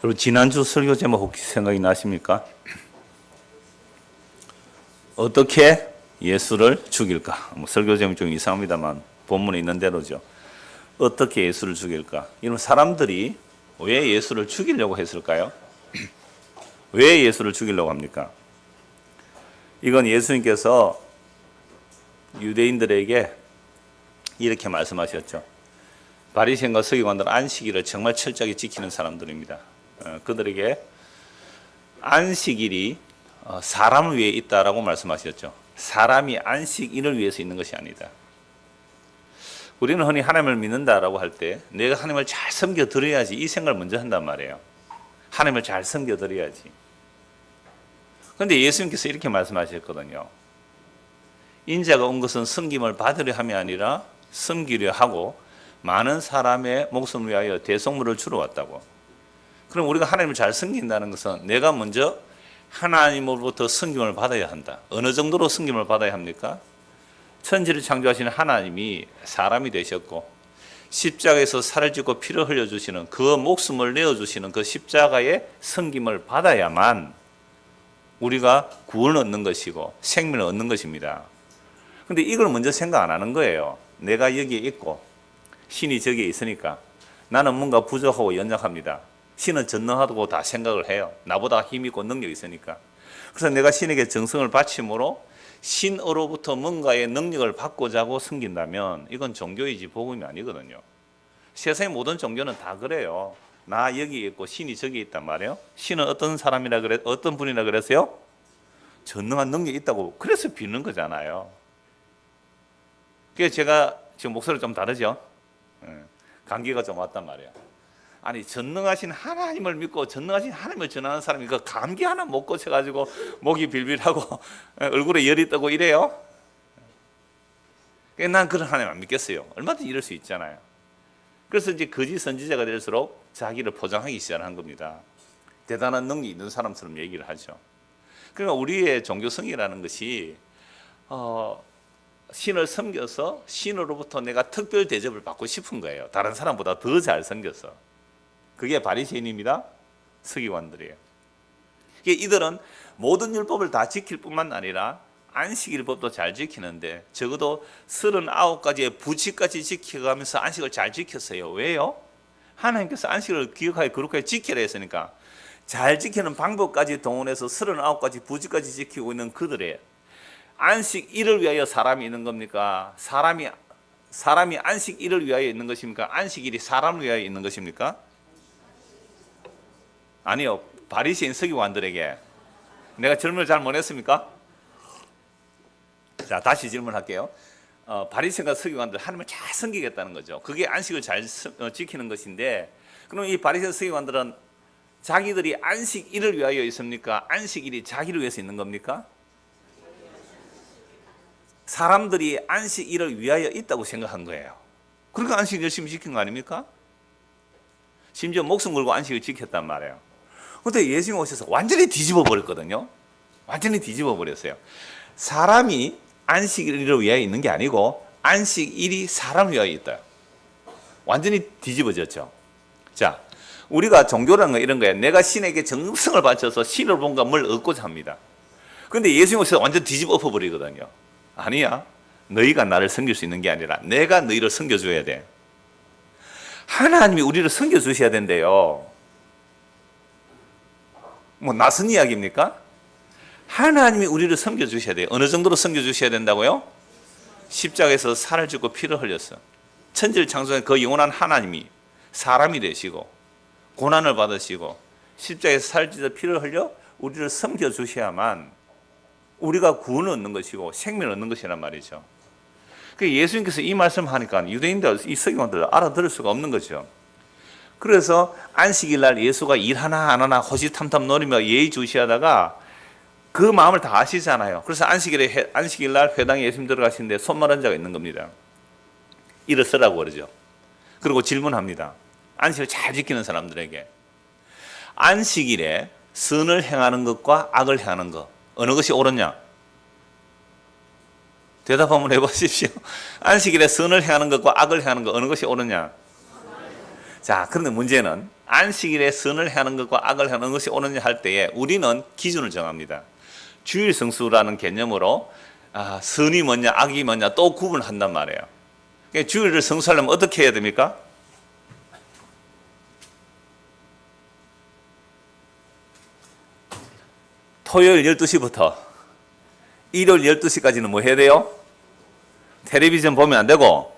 그리고 지난주 설교 제목 혹시 생각이 나십니까? 어떻게 예수를 죽일까? 설교 제목 좀 이상합니다만 본문에 있는 대로죠. 어떻게 예수를 죽일까? 이런 사람들이 왜 예수를 죽이려고 했을까요? 왜 예수를 죽이려고 합니까? 이건 예수님께서 유대인들에게 이렇게 말씀하셨죠. 바리새인과 서기관들은 안식일을 정말 철저하게 지키는 사람들입니다. 그들에게 안식일이 사람을 위해 있다라고 말씀하셨죠. 사람이 안식일을 위해서 있는 것이 아니다. 우리는 흔히 하나님을 믿는다라고 할 때 내가 하나님을 잘 섬겨드려야지 이 생각을 먼저 한단 말이에요. 하나님을 잘 섬겨드려야지. 그런데 예수님께서 이렇게 말씀하셨거든요. 인자가 온 것은 섬김을 받으려 함이 아니라 섬기려 하고 많은 사람의 목숨을 위하여 대속물을 주러 왔다고. 그럼 우리가 하나님을 잘 섬긴다는 것은 내가 먼저 하나님으로부터 섬김을 받아야 한다. 어느 정도로 섬김을 받아야 합니까? 천지를 창조하시는 하나님이 사람이 되셨고 십자가에서 살을 찢고 피를 흘려주시는 그 목숨을 내어주시는 그 십자가의 섬김을 받아야만 우리가 구원을 얻는 것이고 생명을 얻는 것입니다. 그런데 이걸 먼저 생각 안 하는 거예요. 내가 여기에 있고 신이 저기에 있으니까 나는 뭔가 부족하고 연약합니다. 신은 전능하다고 다 생각을 해요. 나보다 힘 있고 능력이 있으니까. 그래서 내가 신에게 정성을 바침으로 신으로부터 뭔가의 능력을 받고자 하고 섬긴다면 이건 종교이지 복음이 아니거든요. 세상의 모든 종교는 다 그래요. 나 여기 있고 신이 저기 있단 말이에요. 신은 어떤 사람이라 그래, 어떤 분이라 그랬어요? 전능한 능력이 있다고. 그래서 빌는 거잖아요. 그래서 제가 지금 목소리 좀 다르죠? 감기가 좀 왔단 말이에요. 아니 전능하신 하나님을 믿고 전능하신 하나님을 전하는 사람이 그 감기 하나 못 고쳐가지고 목이 빌빌하고 얼굴에 열이 뜨고 이래요? 난 그런 하나님 안 믿겠어요. 얼마든지 이럴 수 있잖아요. 그래서 이제 거짓 선지자가 될수록 자기를 포장하기 시작한 겁니다. 대단한 능력이 있는 사람처럼 얘기를 하죠. 그러니까 우리의 종교성이라는 것이 신을 섬겨서 신으로부터 내가 특별 대접을 받고 싶은 거예요. 다른 사람보다 더 잘 섬겨서. 그게 바리새인입니다. 서기관들이에요. 이들은 모든 율법을 다 지킬 뿐만 아니라 안식일법도 잘 지키는데 적어도 39가지의 부칙까지 지켜가면서 안식을 잘 지켰어요. 왜요? 하나님께서 안식을 기억하여 거룩하게 지키라 했으니까 잘 지키는 방법까지 동원해서 39가지 부칙까지 지키고 있는 그들의 안식일을 위하여 사람이 있는 겁니까? 사람이 안식일을 위하여 있는 것입니까? 안식일이 사람을 위하여 있는 것입니까? 아니요. 바리새인 서기관들에게 내가 질문을 잘 못했습니까? 자, 다시 질문할게요. 바리새인과 서기관들 하나님을 잘 섬기겠다는 거죠. 그게 안식을 잘 지키는 것인데 그럼 이 바리새인 서기관들은 자기들이 안식일을 위하여 있습니까? 안식일이 자기를 위해서 있는 겁니까? 사람들이 안식일을 위하여 있다고 생각한 거예요. 그러니까 안식일 열심히 지킨 거 아닙니까? 심지어 목숨 걸고 안식을 지켰단 말이에요. 그런데 예수님 오셔서 완전히 뒤집어 버렸거든요. 완전히 뒤집어 버렸어요. 사람이 안식일을 위하여 있는 게 아니고 안식일이 사람을 위하여 있다. 완전히 뒤집어졌죠. 자, 우리가 종교라는 건 이런 거예요. 내가 신에게 정성을 바쳐서 신을 뭔가 뭘 얻고자 합니다. 그런데 예수님 오셔서 완전 뒤집어 엎어버리거든요. 아니야. 너희가 나를 섬길 수 있는 게 아니라 내가 너희를 섬겨줘야 돼. 하나님이 우리를 섬겨주셔야 된대요. 뭐 낯선 이야기입니까? 하나님이 우리를 섬겨주셔야 돼요. 어느 정도로 섬겨주셔야 된다고요? 십자가에서 살을 찢고 피를 흘렸어. 천지를 창조한 그 영원한 하나님이 사람이 되시고 고난을 받으시고 십자가에서 살을 찢어 피를 흘려 우리를 섬겨주셔야만 우리가 구원을 얻는 것이고 생명을 얻는 것이란 말이죠. 예수님께서 이 말씀을 하니까 유대인들, 이 서기관들 알아들을 수가 없는 거죠. 그래서 안식일 날 예수가 일하나 안 하나 호시탐탐 노리며 예의주시하다가 그 마음을 다 아시잖아요. 그래서 안식일 날 회당에 예수님 들어가시는데 손마른 자가 있는 겁니다. 일어서라고 그러죠. 그리고 질문합니다. 안식을 잘 지키는 사람들에게 안식일에 선을 행하는 것과 악을 행하는 것 어느 것이 옳으냐? 대답 한번 해보십시오. 안식일에 선을 행하는 것과 악을 행하는 것 어느 것이 옳으냐? 자, 그런데 문제는 안식일에 선을 하는 것과 악을 하는 것이 옳으냐 할 때에 우리는 기준을 정합니다. 주일 성수라는 개념으로 선이 뭐냐 악이 뭐냐 또 구분한단 말이에요. 그러니까 주일을 성수하려면 어떻게 해야 됩니까? 토요일 12시부터 일요일 12시까지는 뭐 해야 돼요? 텔레비전 보면 안 되고,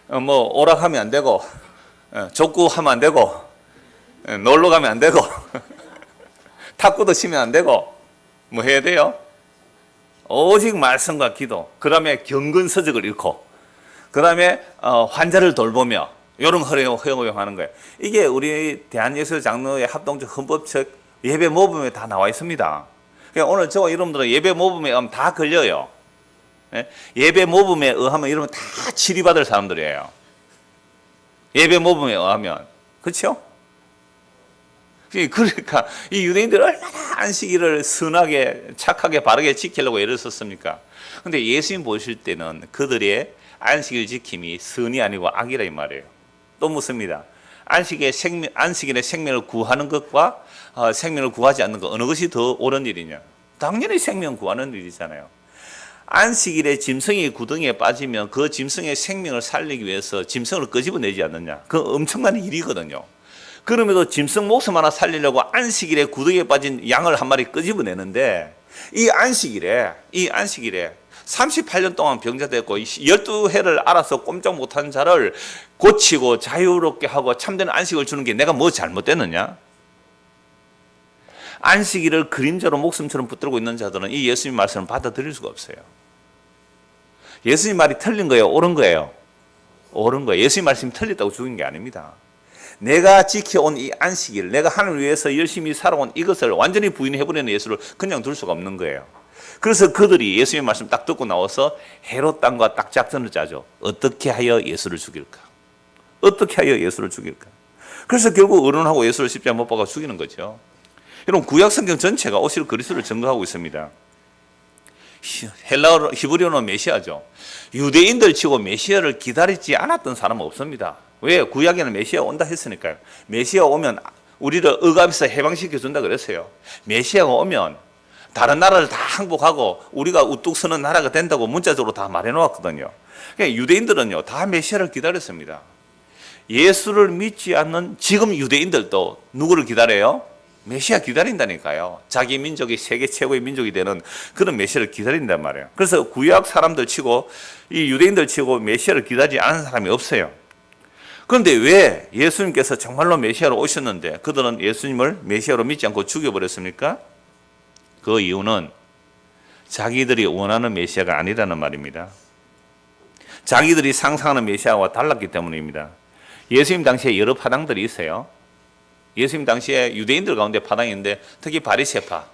뭐 오락하면 안 되고, 족구하면 안 되고, 놀러 가면 안 되고, 탁구도 치면 안 되고, 뭐 해야 돼요? 오직 말씀과 기도, 그 다음에 경건서적을 잃고, 그 다음에 환자를 돌보며 이런 허용하는 거예요. 이게 우리 대한예수장로회 합동적 헌법책 예배 모범에 다 나와 있습니다. 그러니까 오늘 저와 여러분들은 예배 모범에 의하면 다 걸려요. 예배 모범에 의하면 여러분 다 치리받을 사람들이에요. 예배 모범에 의하면. 그렇죠? 그러니까 이 유대인들이 얼마나 안식일을 선하게 착하게 바르게 지키려고 애를 썼습니까? 근데 예수님 보실 때는 그들의 안식일 지킴이 선이 아니고 악이라 이 말이에요. 또 묻습니다. 안식일에 생명을 구하는 것과 생명을 구하지 않는 것 어느 것이 더 옳은 일이냐? 당연히 생명 구하는 일이잖아요. 안식일에 짐승이 구덩이에 빠지면 그 짐승의 생명을 살리기 위해서 짐승을 끄집어내지 않느냐? 그 엄청난 일이거든요. 그럼에도 짐승 목숨 하나 살리려고 안식일에 구덩이에 빠진 양을 한 마리 끄집어내는데 이 안식일에 38년 동안 병자됐고 12해를 알아서 꼼짝 못한 자를 고치고 자유롭게 하고 참된 안식을 주는 게 내가 뭐 잘못됐느냐? 안식일을 그림자로 목숨처럼 붙들고 있는 자들은 이 예수님 말씀을 받아들일 수가 없어요. 예수님 말이 틀린 거예요? 옳은 거예요? 옳은 거예요. 예수님 말씀이 틀렸다고 죽인 게 아닙니다. 내가 지켜온 이 안식일, 내가 하나님을 위해서 열심히 살아온 이것을 완전히 부인해버리는 예수를 그냥 둘 수가 없는 거예요. 그래서 그들이 예수님의 말씀 딱 듣고 나와서 헤롯 땅과 딱 작전을 짜죠. 어떻게 하여 예수를 죽일까? 어떻게 하여 예수를 죽일까? 그래서 결국 의논하고 예수를 십자가에 못 박아 죽이는 거죠. 여러분 구약 성경 전체가 오실 그리스도를 증거하고 있습니다. 헬라어 히브리어는 메시아죠. 유대인들 치고 메시아를 기다리지 않았던 사람은 없습니다. 왜? 구약에는 메시아 온다 했으니까요. 메시아 오면 우리를 억압에서 해방시켜 준다 그랬어요. 메시아가 오면 다른 나라를 다 항복하고 우리가 우뚝 서는 나라가 된다고 문자적으로 다 말해 놓았거든요. 그러니까 유대인들은요 다 메시아를 기다렸습니다. 예수를 믿지 않는 지금 유대인들도 누구를 기다려요? 메시아 기다린다니까요. 자기 민족이 세계 최고의 민족이 되는 그런 메시아를 기다린단 말이에요. 그래서 구약 사람들 치고 이 유대인들 치고 메시아를 기다리지 않은 사람이 없어요. 그런데 왜 예수님께서 정말로 메시아로 오셨는데 그들은 예수님을 메시아로 믿지 않고 죽여버렸습니까? 그 이유는 자기들이 원하는 메시아가 아니라는 말입니다. 자기들이 상상하는 메시아와 달랐기 때문입니다. 예수님 당시에 여러 파당들이 있어요. 예수님 당시에 유대인들 가운데 파당인데 특히 바리새파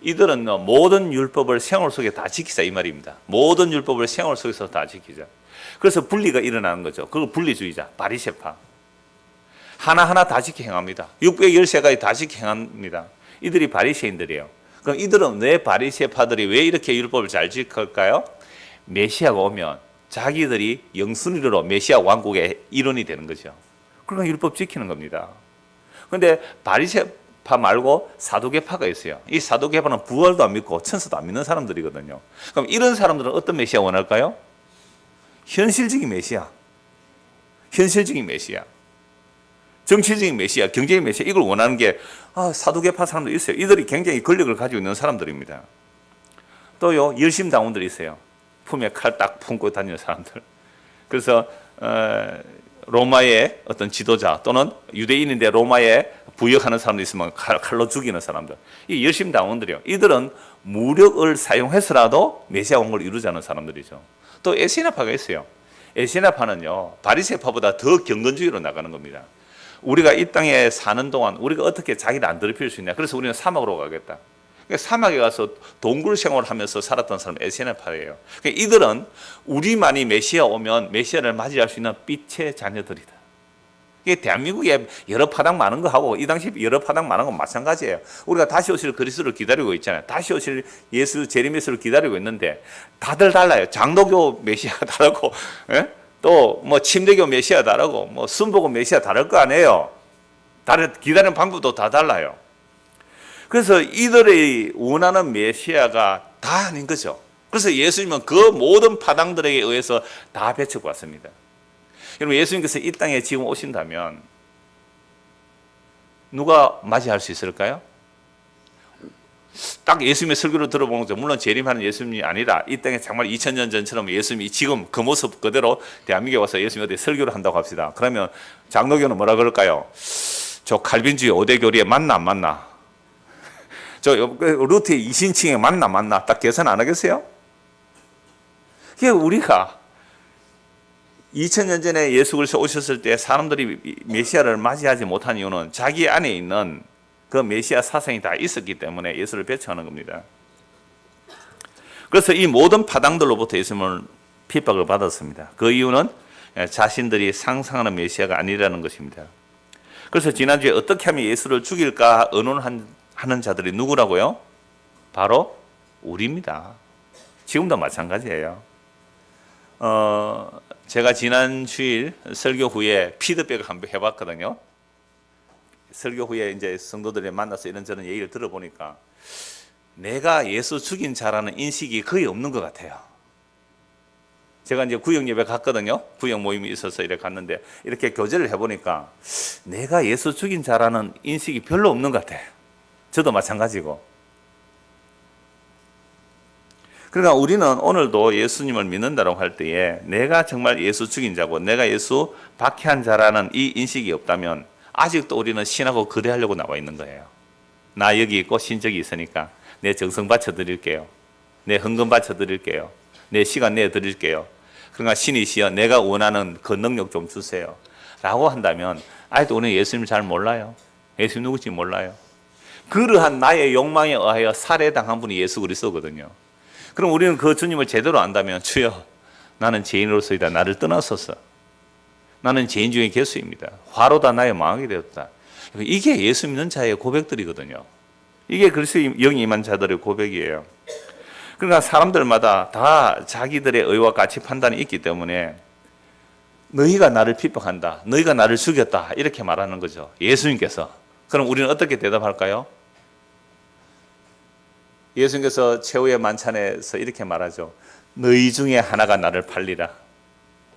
이들은 모든 율법을 생활 속에 다 지키자 이 말입니다. 모든 율법을 생활 속에서 다 지키자. 그래서 분리가 일어나는 거죠. 그걸 분리주의자 바리새파 하나하나 다 지켜 행합니다. 613가지 다 지켜 행합니다. 이들이 바리새인들이에요. 그럼 이들은 왜 바리새파들이 왜 이렇게 율법을 잘 지킬까요? 메시아가 오면 자기들이 영순위로 메시아 왕국의 일원이 되는 거죠. 그러니까 율법 지키는 겁니다. 그런데 바리새파 말고 사두개파가 있어요. 이 사두개파는 부활도 안 믿고 천사도 안 믿는 사람들이거든요. 그럼 이런 사람들은 어떤 메시아 원할까요? 현실적인 메시아. 현실적인 메시아. 정치적인 메시아, 경제적인 메시아 이걸 원하는 게 사두개파 사람도 있어요. 이들이 굉장히 권력을 가지고 있는 사람들입니다. 또요 열심당원들이 있어요. 품에 칼 딱 품고 다니는 사람들. 그래서 로마의 어떤 지도자 또는 유대인인데 로마에 부역하는 사람도 있으면 칼로 죽이는 사람들. 이 열심당원들이요. 이들은 무력을 사용해서라도 메시아 왕국을 이루자는 사람들이죠. 또 에세나파가 있어요. 에세나파는요 바리새파보다 더 경건주의로 나가는 겁니다. 우리가 이 땅에 사는 동안 우리가 어떻게 자기를 안 더럽힐 수 있냐. 그래서 우리는 사막으로 가겠다. 그러니까 사막에 가서 동굴 생활을 하면서 살았던 사람은 에세나파예요. 그러니까 이들은 우리만이 메시아 오면 메시아를 맞이할 수 있는 빛의 자녀들이다. 이게 대한민국에 여러 파당 많은 거하고 이 당시 여러 파당 많은 건 마찬가지예요. 우리가 다시 오실 그리스도를 기다리고 있잖아요. 다시 오실 예수 재림 예수를 기다리고 있는데 다들 달라요. 장로교 메시아가 다르고 또 뭐 침례교 메시아 다르고 뭐 순복음 메시아 다를 거 아니에요. 기다리는 방법도 다 달라요. 그래서 이들의 원하는 메시아가 다 아닌 거죠. 그래서 예수님은 그 모든 파당들에게 의해서 다 배척받습니다. 여러분, 예수님께서 이 땅에 지금 오신다면 누가 맞이할 수 있을까요? 딱 예수님의 설교를 들어보는 거죠. 물론 재림하는 예수님이 아니라 이 땅에 정말 2000년 전처럼 예수님이 지금 그 모습 그대로 대한민국에 와서 예수님이 어디 설교를 한다고 합시다. 그러면 장로교는 뭐라 그럴까요? 저 칼빈주의 5대 교리에 맞나 안 맞나? 저 루트의 이신칭에 맞나 안 맞나? 딱 계산 안 하겠어요? 그게 우리가 2000년 전에 예수 그리스도 오셨을 때 사람들이 메시아를 맞이하지 못한 이유는 자기 안에 있는 그 메시아 사상이 다 있었기 때문에 예수를 배척하는 겁니다. 그래서 이 모든 파당들로부터 예수님을 핍박을 받았습니다. 그 이유는 자신들이 상상하는 메시아가 아니라는 것입니다. 그래서 지난주에 어떻게 하면 예수를 죽일까 의논하는 자들이 누구라고요? 바로 우리입니다. 지금도 마찬가지예요. 제가 지난 주일 설교 후에 피드백을 한번 해봤거든요. 설교 후에 이제 성도들이 만나서 이런저런 얘기를 들어보니까 내가 예수 죽인 자라는 인식이 거의 없는 것 같아요. 제가 이제 구역 예배 갔거든요. 구역 모임이 있어서 이렇게 갔는데 이렇게 교제를 해보니까 내가 예수 죽인 자라는 인식이 별로 없는 것 같아요. 저도 마찬가지고. 그러니까 우리는 오늘도 예수님을 믿는다고 할 때에 내가 정말 예수 죽인 자고 내가 예수 박해한 자라는 이 인식이 없다면 아직도 우리는 신하고 거래하려고 나와 있는 거예요. 나 여기 있고 신적이 있으니까 내 정성 바쳐드릴게요. 내 헌금 바쳐드릴게요. 내 시간 내드릴게요. 그러니까 신이시여 내가 원하는 그 능력 좀 주세요. 라고 한다면 아직도 우리는 예수님을 잘 몰라요. 예수님 누구지 몰라요. 그러한 나의 욕망에 의하여 살해당한 분이 예수 그리스도거든요. 그럼 우리는 그 주님을 제대로 안다면 주여 나는 죄인으로서이다. 나를 떠나소서. 나는 죄인 중에 개수입니다. 화로다 나의 망하게 되었다. 이게 예수 믿는 자의 고백들이거든요. 이게 그리스도의 영이 임한 자들의 고백이에요. 그러니까 사람들마다 다 자기들의 의와 가치 판단이 있기 때문에 너희가 나를 핍박한다. 너희가 나를 죽였다. 이렇게 말하는 거죠. 예수님께서. 그럼 우리는 어떻게 대답할까요? 예수님께서 최후의 만찬에서 이렇게 말하죠. 너희 중에 하나가 나를 팔리라.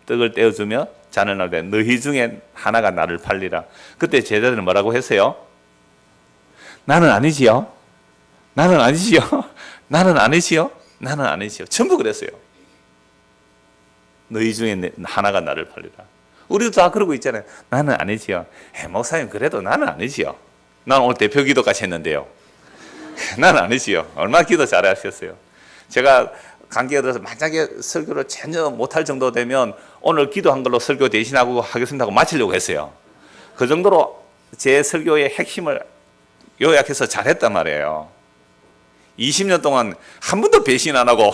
떡을 떼어주며 잔을 나올 때 너희 중에 하나가 나를 팔리라. 그때 제자들은 뭐라고 했어요? 나는 아니지요. 나는 아니지요. 나는 아니지요. 나는 아니지요. 전부 그랬어요. 너희 중에 하나가 나를 팔리라. 우리도 다 그러고 있잖아요. 나는 아니지요. 목사님 그래도 나는 아니지요. 난 오늘 대표 기도까지 했는데요. 나는 아니지요. 얼마나 기도 잘하셨어요. 제가 관계가 들어서 만약에 설교를 전혀 못할 정도 되면 오늘 기도한 걸로 설교 대신하고 하겠습니다 하고 마치려고 했어요. 그 정도로 제 설교의 핵심을 요약해서 잘했단 말이에요. 20년 동안 한 번도 배신 안 하고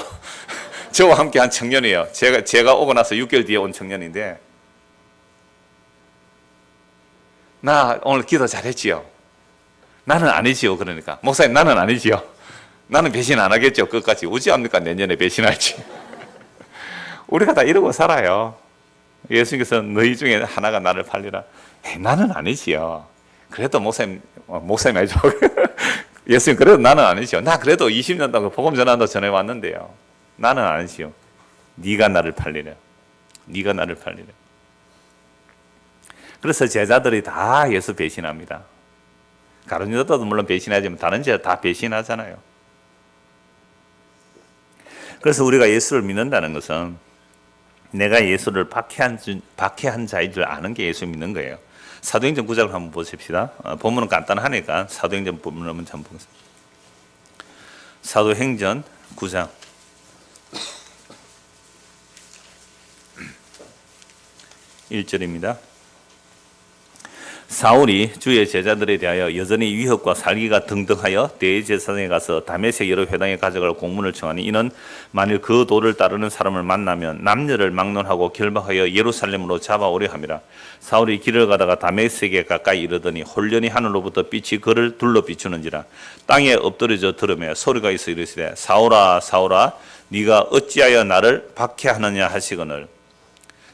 저와 함께 한 청년이에요. 제가 오고 나서 6개월 뒤에 온 청년인데 나 오늘 기도 잘했지요. 나는 아니지요. 그러니까 목사님 나는 아니지요. 나는 배신 안 하겠죠. 끝까지. 우지합니까? 내년에 배신할지. 우리가 다 이러고 살아요. 예수님께서 너희 중에 하나가 나를 팔리라. 나는 아니지요. 그래도 목사님 아니죠. 예수님 그래도 나는 아니지요. 나 그래도 20년 동안 복음 전환도 전해왔는데요. 나는 아니지요. 네가 나를 팔리라. 네가 나를 팔리라. 그래서 제자들이 다 예수 배신합니다. 가룟 유다도 물론 배신하지만 다른 제자 다 배신하잖아요. 그래서 우리가 예수를 믿는다는 것은 내가 예수를 박해한 자인 줄 아는 게 예수 믿는 거예요. 사도행전 9장을 한번 보십시다. 본문은 간단하니까 사도행전 본문을 한번 보겠습니다. 사도행전 9장 1절입니다. 사울이 주의 제자들에 대하여 여전히 위협과 살기가 등등하여 대제사장에 가서 다메섹 여러 회당에 가져갈 공문을 청하니 이는 만일 그 도를 따르는 사람을 만나면 남녀를 막론하고 결박하여 예루살렘으로 잡아오려 함이라. 사울이 길을 가다가 다메섹에 가까이 이르더니 홀련히 하늘로부터 빛이 그를 둘러 비추는지라. 땅에 엎드려져 들으며 소리가 있어 이르시되 사울아 사울아 네가 어찌하여 나를 박해하느냐 하시거늘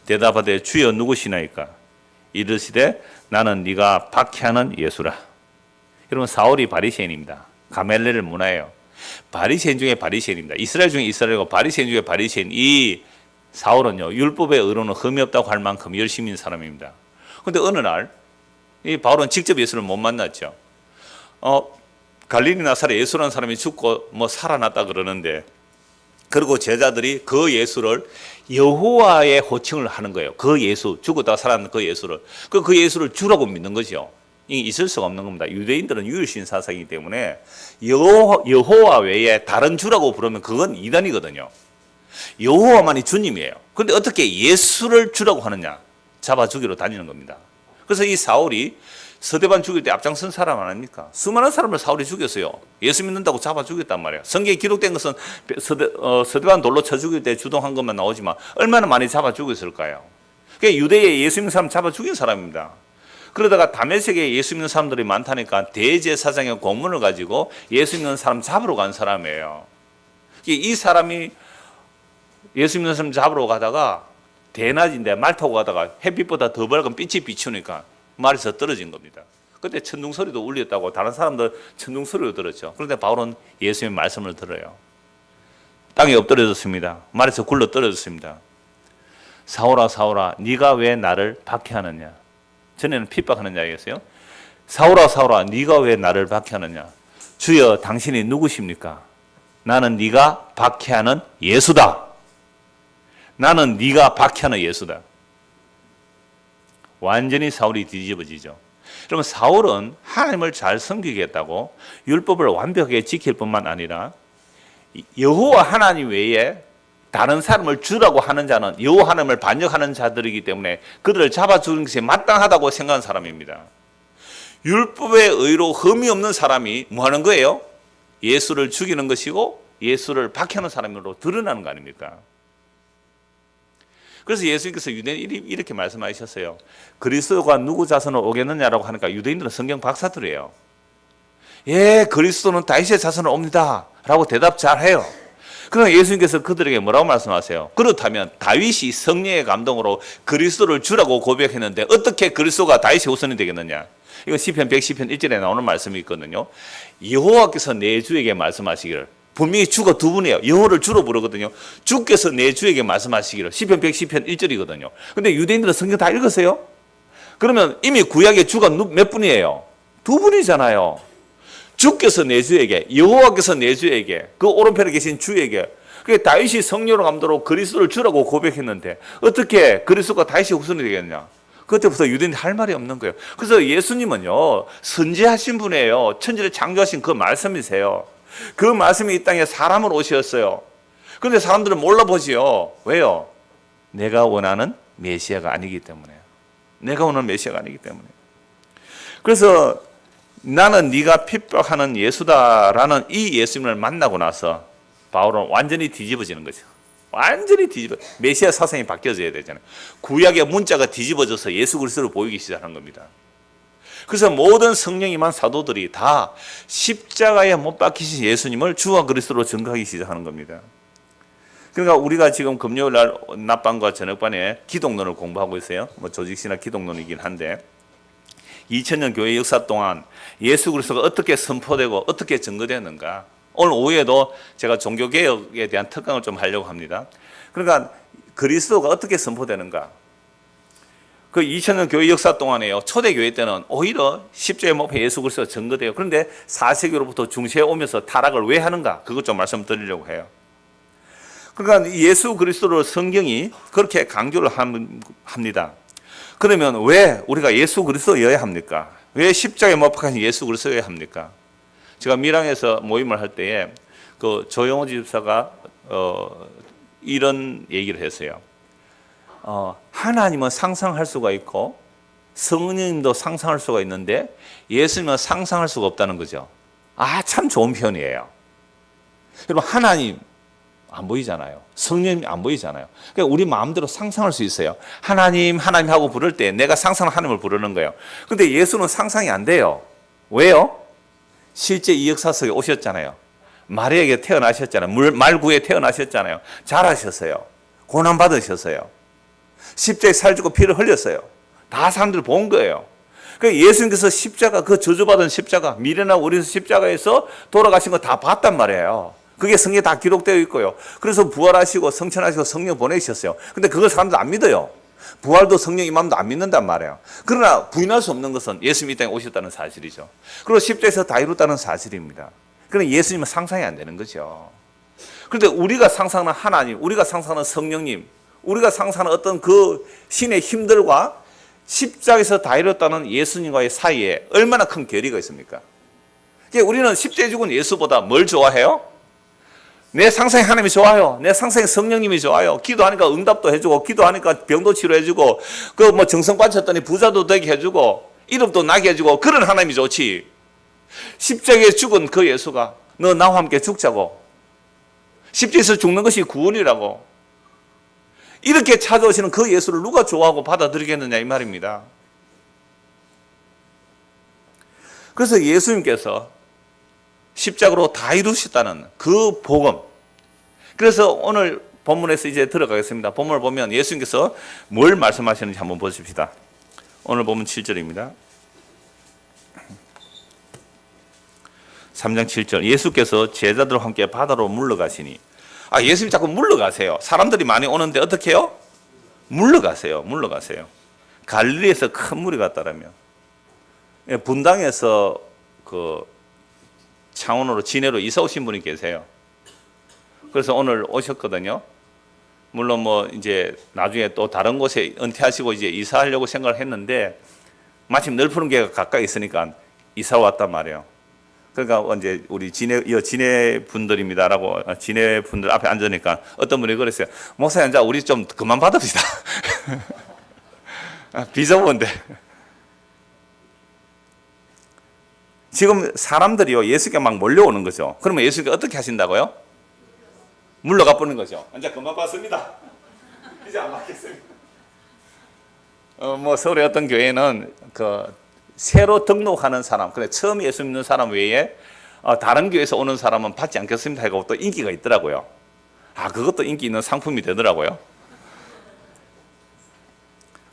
대답하되 주여 누구시나이까. 이르시되 나는 네가 박해하는 예수라. 여러분 사울이 바리새인입니다. 가멜레를 문화예요. 바리새인 중에 바리새인입니다. 이스라엘 중에 이스라엘이고 바리새인 중에 바리새인. 이 사울은요 율법의 의로는 흠이 없다고 할 만큼 열심인 사람입니다. 그런데 어느 날 이 바울은 직접 예수를 못 만났죠. 갈릴리 나사렛 예수라는 사람이 죽고 뭐 살아났다 그러는데, 그리고 제자들이 그 예수를 여호와의 호칭을 하는 거예요. 그 예수, 죽었다가 살아난 그 예수를. 그 예수를 주라고 믿는 거죠. 이게 있을 수가 없는 겁니다. 유대인들은 유일신 사상이기 때문에 여호와 외에 다른 주라고 부르면 그건 이단이거든요. 여호와만이 주님이에요. 그런데 어떻게 예수를 주라고 하느냐? 잡아 죽이러 다니는 겁니다. 그래서 이 사울이 서대반 죽일 때 앞장선 사람 아닙니까? 수많은 사람을 사울이 죽였어요. 예수 믿는다고 잡아 죽였단 말이에요. 성경에 기록된 것은 서대반 돌로 쳐 죽일 때 주동한 것만 나오지만 얼마나 많이 잡아 죽였을까요? 그러니까 유대에 예수 믿는 사람 잡아 죽인 사람입니다. 그러다가 다메섹에 예수 믿는 사람들이 많다니까 대제사장의 공문을 가지고 예수 믿는 사람 잡으러 간 사람이에요. 이 사람이 예수 믿는 사람 잡으러 가다가 대낮인데 말 타고 가다가 햇빛보다 더 밝은 빛이 비추니까 말에서 떨어진 겁니다. 그때 천둥 소리도 울렸다고 다른 사람들 천둥 소리도 들었죠. 그런데 바울은 예수님의 말씀을 들어요. 땅에 엎드려졌습니다. 말에서 굴러 떨어졌습니다. 사울아 사울아 네가 왜 나를 박해하느냐. 전에는 핍박하는 자이겠어요. 사울아 사울아 네가 왜 나를 박해하느냐. 주여 당신이 누구십니까? 나는 네가 박해하는 예수다. 나는 네가 박해하는 예수다. 완전히 사울이 뒤집어지죠. 여러분 사울은 하나님을 잘 섬기겠다고 율법을 완벽하게 지킬 뿐만 아니라 여호와 하나님 외에 다른 사람을 주라고 하는 자는 여호와 하나님을 반역하는 자들이기 때문에 그들을 잡아주는 것이 마땅하다고 생각한 사람입니다. 율법의 의로 흠이 없는 사람이 뭐 하는 거예요? 예수를 죽이는 것이고 예수를 박해하는 사람으로 드러나는 거 아닙니까? 그래서 예수님께서 유대인이 이렇게 말씀하셨어요. 그리스도가 누구 자손으로 오겠느냐라고 하니까 유대인들은 성경 박사들이에요. 예, 그리스도는 다윗의 자손으로 옵니다 라고 대답 잘해요. 그러나 예수님께서 그들에게 뭐라고 말씀하세요? 그렇다면 다윗이 성령의 감동으로 그리스도를 주라고 고백했는데 어떻게 그리스도가 다윗의 후손이 되겠느냐? 이거 시편 110편 1절에 나오는 말씀이 있거든요. 여호와께서 내 주에게 말씀하시기를, 분명히 주가 두 분이에요. 여호와를 주로 부르거든요. 주께서 내 주에게 말씀하시기를. 시편 110편 1절이거든요. 근데 유대인들은 성경 다 읽었어요? 그러면 이미 구약의 주가 몇 분이에요? 두 분이잖아요. 주께서 내 주에게, 여호와께서 내 주에게, 그 오른편에 계신 주에게. 그게 다윗이 성령으로 감도록 그리스도를 주라고 고백했는데 어떻게 그리스도가 다윗의 후손이 되겠냐? 그때부터 유대인이 할 말이 없는 거예요. 그래서 예수님은요 선지하신 분이에요. 천지를 창조하신 그 말씀이세요. 그 말씀이 이 땅에 사람으로 오셨어요. 그런데 사람들은 몰라보지요. 왜요? 내가 원하는 메시아가 아니기 때문에요. 내가 원하는 메시아가 아니기 때문에. 그래서 나는 네가 핍박하는 예수다라는 이 예수님을 만나고 나서 바울은 완전히 뒤집어지는 거죠. 완전히 메시아 사상이 바뀌어져야 되잖아요. 구약의 문자가 뒤집어져서 예수 그리스도를 보이기 시작한 겁니다. 그래서 모든 성령 임한 사도들이 다 십자가에 못 박히신 예수님을 주와 그리스도로 증거하기 시작하는 겁니다. 그러니까 우리가 지금 금요일 날 낮반과 저녁반에 기독론을 공부하고 있어요. 뭐 조직신학 기독론이긴 한데 2000년 교회 역사 동안 예수 그리스도가 어떻게 선포되고 어떻게 증거되는가. 오늘 오후에도 제가 종교개혁에 대한 특강을 좀 하려고 합니다. 그러니까 그리스도가 어떻게 선포되는가. 그 2000년 교회 역사 동안에요. 초대교회 때는 오히려 십자가에 못 박혀 예수 그리스도가 증거돼요. 그런데 4세기로부터 중세에 오면서 타락을 왜 하는가. 그것 좀 말씀드리려고 해요. 그러니까 예수 그리스도를 성경이 그렇게 강조를 합니다. 그러면 왜 우리가 예수 그리스도여야 합니까? 왜 십자가에 못 박힌 예수 그리스도여야 합니까? 제가 밀양에서 모임을 할 때에 그 조영호 집사가 이런 얘기를 했어요. 하나님은 상상할 수가 있고 성령님도 상상할 수가 있는데 예수님은 상상할 수가 없다는 거죠. 참 좋은 표현이에요. 여러분 하나님 안 보이잖아요. 성령님이 안 보이잖아요. 그러니까 우리 마음대로 상상할 수 있어요. 하나님 하고 부를 때 내가 상상한 하나님을 부르는 거예요. 근데 예수는 상상이 안 돼요. 왜요? 실제 이 역사 속에 오셨잖아요. 마리아에게 태어나셨잖아요. 말구에 태어나셨잖아요. 잘하셨어요. 고난 받으셨어요. 십자가에 살 주고 피를 흘렸어요. 다 사람들이 본 거예요. 그러니까 예수님께서 십자가, 그 저주받은 십자가, 미련하고 우리 십자가에서 돌아가신 거 다 봤단 말이에요. 그게 성경에 다 기록되어 있고요. 그래서 부활하시고 성천하시고 성령 보내주셨어요. 근데 그걸 사람들 안 믿어요. 부활도 성령 임함도 안 믿는단 말이에요. 그러나 부인할 수 없는 것은 예수님이 이 땅에 오셨다는 사실이죠. 그리고 십자에서 다 이뤘다는 사실입니다. 그러나 예수님은 상상이 안 되는 거죠. 그런데 우리가 상상하는 하나님, 우리가 상상하는 성령님, 우리가 상상하는 어떤 그 신의 힘들과 십자에서 다 이뤘다는 예수님과의 사이에 얼마나 큰 괴리가 있습니까? 우리는 십자에 죽은 예수보다 뭘 좋아해요? 내 상상의 하나님이 좋아요. 내 상상의 성령님이 좋아요. 기도하니까 응답도 해주고, 기도하니까 병도 치료해주고, 그 뭐 정성 바쳤더니 부자도 되게 해주고, 이름도 나게 해주고, 그런 하나님이 좋지. 십자가에 죽은 그 예수가 너 나와 함께 죽자고, 십자에서 죽는 것이 구원이라고, 이렇게 찾아오시는 그 예수를 누가 좋아하고 받아들이겠느냐 이 말입니다. 그래서 예수님께서 십자가로 다 이루셨다는 그 복음. 그래서 오늘 본문에서 이제 들어가겠습니다. 본문을 보면 예수님께서 뭘 말씀하시는지 한번 보십시다. 오늘 보면 7절입니다. 3장 7절. 예수께서 제자들과 함께 바다로 물러가시니. 예수님 자꾸 물러가세요. 사람들이 많이 오는데 어떻게 해요? 물러가세요. 갈릴리에서 큰 무리가 따르며. 분당에서 창원으로 진해로 이사 오신 분이 계세요. 그래서 오늘 오셨거든요. 물론 뭐 이제 나중에 또 다른 곳에 은퇴하시고 이제 이사하려고 생각을 했는데 마침 넓은 게가 가까이 있으니까 이사 왔단 말이에요. 그러니까 이제 우리 진해 분들입니다라고 진해 분들 앞에 앉으니까 어떤 분이 그랬어요. 목사님 이제 우리 좀 그만 받읍시다. 비좁은데. 지금 사람들이요 예수께 막 몰려오는 거죠. 그러면 예수가 어떻게 하신다고요? 물러가 버리는 거죠. 이제 그만 봤습니다. 이제 안 맞겠습니다. 뭐 서울의 어떤 교회는 새로 등록하는 사람, 그래 처음 예수 믿는 사람 외에 다른 교회에서 오는 사람은 받지 않겠습니다 하고 또 인기가 있더라고요. 그것도 인기 있는 상품이 되더라고요.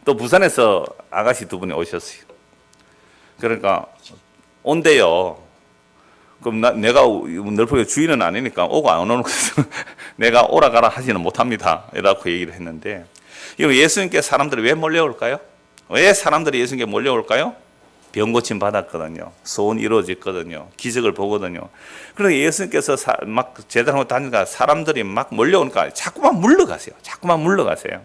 또 부산에서 아가씨 두 분이 오셨어요. 그러니까 온대요. 그럼 내가 넓게 주인은 아니니까 오고 안 오는 것은 내가 오라 가라 하지는 못합니다. 이라고 얘기를 했는데, 예수님께 사람들이 왜 몰려올까요? 왜 사람들이 예수님께 몰려올까요? 병 고침 받았거든요. 소원 이루어졌거든요. 기적을 보거든요. 그래서 예수님께서 막 제자로 다니니까 사람들이 막 몰려오니까 자꾸만 물러가세요.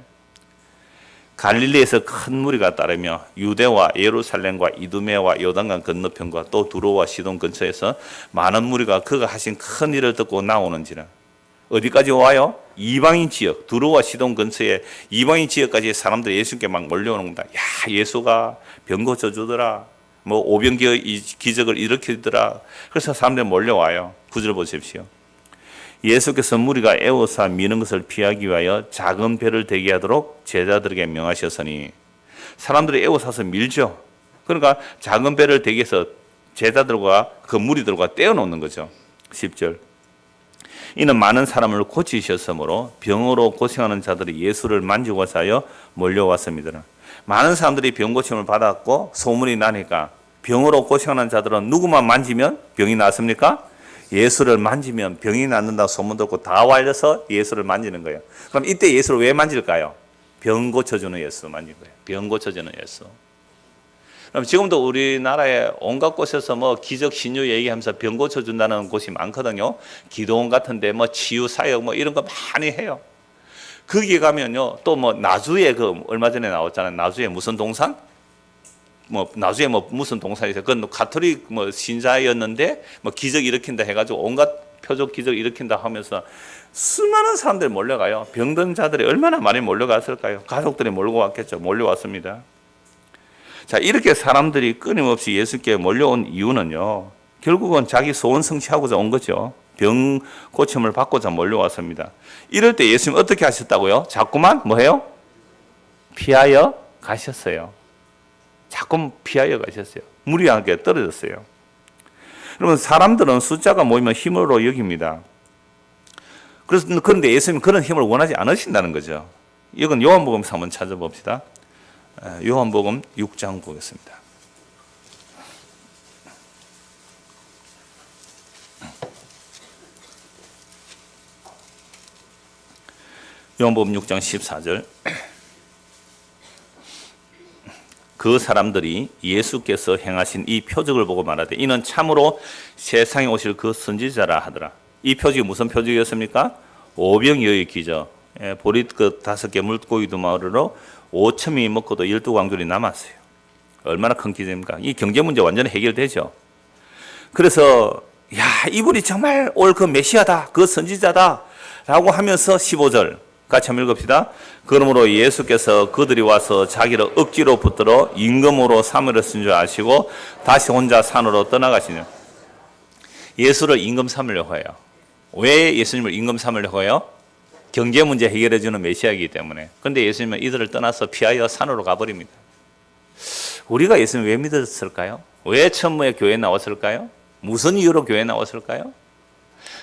갈릴리에서 큰 무리가 따르며 유대와 예루살렘과 이두메와 요단강 건너편과 또 두로와 시돈 근처에서 많은 무리가 그가 하신 큰 일을 듣고 나오는지라. 어디까지 와요? 이방인 지역, 두로와 시돈 근처에 이방인 지역까지 사람들이 예수님께 막 몰려오는 겁니다. 예수가 병 고쳐주더라. 뭐 오병기의 기적을 일으키더라. 그래서 사람들이 몰려와요. 9절 보십시오. 예수께서 무리가 애워사 미는 것을 피하기 위하여 작은 배를 대기 하도록 제자들에게 명하셨으니, 사람들이 애워사서 밀죠. 그러니까 작은 배를 대기해서 제자들과 그 무리들과 떼어놓는 거죠. 10절. 이는 많은 사람을 고치셨으므로 병으로 고생하는 자들이 예수를 만지고 사여 몰려왔습니다. 많은 사람들이 병 고침을 받았고 소문이 나니까 병으로 고생하는 자들은 누구만 만지면 병이 낫습니까? 예수를 만지면 병이 낫는다고 소문 듣고 다 와려서 예수를 만지는 거예요. 그럼 이때 예수를 왜 만질까요? 병 고쳐주는 예수 만진 거예요. 병 고쳐주는 예수. 그럼 지금도 우리나라에 온갖 곳에서 뭐 기적 신유 얘기하면서 병 고쳐준다는 곳이 많거든요. 기도원 같은데 뭐 치유 사역 뭐 이런 거 많이 해요. 거기 가면요, 또 뭐 나주에 얼마 전에 나왔잖아요. 나주에 무슨 동산? 나주에 무슨 동산이 있어요. 그건 가톨릭 신자였는데 기적 일으킨다 해가지고 온갖 표적 기적 일으킨다 하면서 수많은 사람들이 몰려가요. 병든 자들이 얼마나 많이 몰려갔을까요? 가족들이 몰려왔습니다. 자, 이렇게 사람들이 끊임없이 예수께 몰려온 이유는요, 결국은 자기 소원 성취하고자 온 거죠. 병 고침을 받고자 몰려왔습니다. 이럴 때 예수님 어떻게 하셨다고요? 자꾸만 뭐해요? 피하여 가셨어요. 자꾸 피하여 가셨어요. 무리하게 떨어졌어요. 여러분, 사람들은 숫자가 모이면 힘으로 여깁니다. 그런데 예수님은 그런 힘을 원하지 않으신다는 거죠. 이건 요한복음에서 한번 찾아봅시다. 요한복음 6장 보겠습니다. 요한복음 6장 14절. 그 사람들이 예수께서 행하신 이 표적을 보고 말하되 이는 참으로 세상에 오실 그 선지자라 하더라. 이 표적이 무슨 표적이었습니까? 오병이어의 기적. 보릿것 5개 물고기 2마리로 5,000명이 먹고도 12광줄이 남았어요. 얼마나 큰 기적입니까? 이 경제 문제 완전히 해결되죠. 그래서 야, 이분이 정말 올 그 메시아다, 그 선지자다 라고 하면서 15절 같이 한번 읽읍시다. 그러므로 예수께서 그들이 와서 자기를 억지로 붙들어 임금으로 삼으려 쓴 줄 아시고 다시 혼자 산으로 떠나가시니. 예수를 임금 삼으려고 해요. 왜 예수님을 임금 삼으려고 해요? 경제 문제 해결해 주는 메시아이기 때문에. 그런데 예수님은 이들을 떠나서 피하여 산으로 가버립니다. 우리가 예수님을 왜 믿었을까요? 왜 천무에 교회에 나왔을까요? 무슨 이유로 교회에 나왔을까요?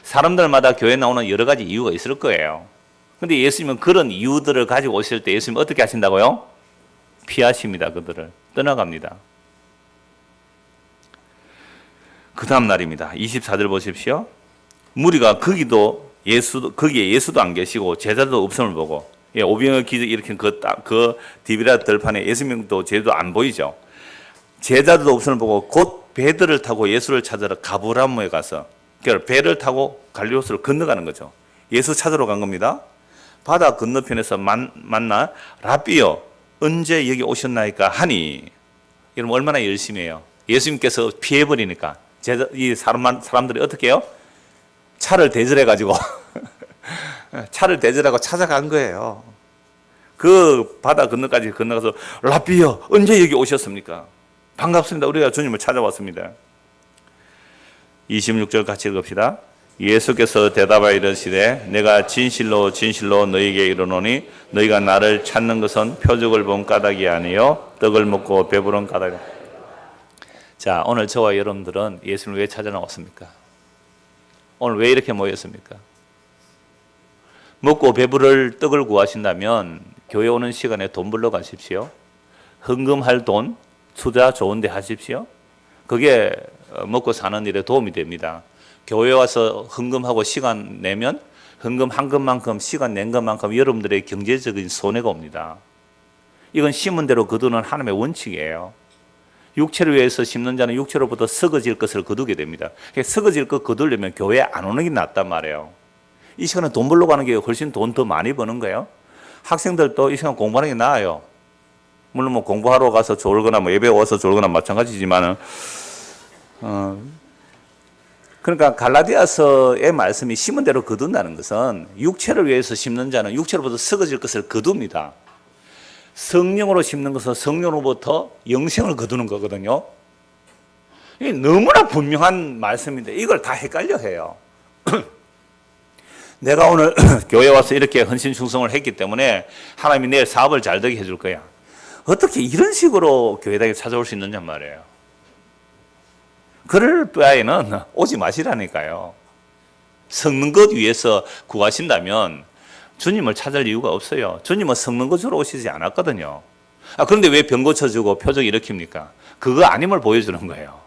사람들마다 교회에 나오는 여러 가지 이유가 있을 거예요. 그런데 예수님은 그런 이유들을 가지고 오실 때 예수님은 어떻게 하신다고요? 피하십니다. 그들을 떠나갑니다. 그 다음 날입니다. 24절 보십시오. 무리가 거기에 예수도 안 계시고 제자도 없음을 보고, 오병이어 기적 일으킨 그 디비라 들판에 예수님도 제자도 안 보이죠. 제자도 없음을 보고 곧 배들을 타고 예수를 찾으러 가브라움에 가서, 그러니까 배를 타고 갈릴리호수를 건너가는 거죠. 예수 찾으러 간 겁니다. 바다 건너편에서 만나 라비여 언제 여기 오셨나이까 하니. 여러분 얼마나 열심히 해요. 예수님께서 피해버리니까 이 사람들이 어떻게 해요? 차를 대절해가지고 차를 대절하고 찾아간 거예요. 그 바다 건너까지 건너가서 라비여 언제 여기 오셨습니까? 반갑습니다. 우리가 주님을 찾아왔습니다. 26절 같이 읽읍시다. 예수께서 대답하여 이르시되 내가 진실로 진실로 너희에게 이르노니 너희가 나를 찾는 것은 표적을 본 까닭이 아니요 떡을 먹고 배부른 까닭이라. 자, 오늘 저와 여러분들은 예수님을 왜 찾아 나왔습니까? 오늘 왜 이렇게 모였습니까? 먹고 배부를 떡을 구하신다면 교회 오는 시간에 돈 벌러 가십시오. 헌금할 돈 투자 좋은 데 하십시오. 그게 먹고 사는 일에 도움이 됩니다. 교회 와서 헌금하고 시간 내면 헌금한 것만큼 시간 낸 것만큼 여러분들의 경제적인 손해가 옵니다. 이건 심은 대로 거두는 하나님의 원칙이에요. 육체를 위해서 심는 자는 육체로부터 썩어질 것을 거두게 됩니다. 썩어질 것 거두려면 교회에 안 오는 게 낫단 말이에요. 이 시간에 돈 벌러 가는 게 훨씬 돈 더 많이 버는 거예요. 학생들도 이 시간 공부하는 게 나아요. 물론 뭐 공부하러 가서 졸거나 뭐 예배 와서 졸거나 마찬가지지만은 그러니까 갈라디아서의 말씀이 심은 대로 거둔다는 것은 육체를 위해서 심는 자는 육체로부터 썩어질 것을 거둡니다. 성령으로 심는 것은 성령으로부터 영생을 거두는 거거든요. 이게 너무나 분명한 말씀인데 이걸 다 헷갈려 해요. 내가 오늘 교회 와서 이렇게 헌신 충성을 했기 때문에 하나님이 내 사업을 잘 되게 해줄 거야. 어떻게 이런 식으로 교회당에 찾아올 수 있느냐 말이에요. 그럴 바에는 오지 마시라니까요. 섞는 것 위해서 구하신다면 주님을 찾을 이유가 없어요. 주님은 섞는 것 주러 오시지 않았거든요. 그런데 왜 병 고쳐주고 표적 일으킵니까? 그거 아님을 보여주는 거예요.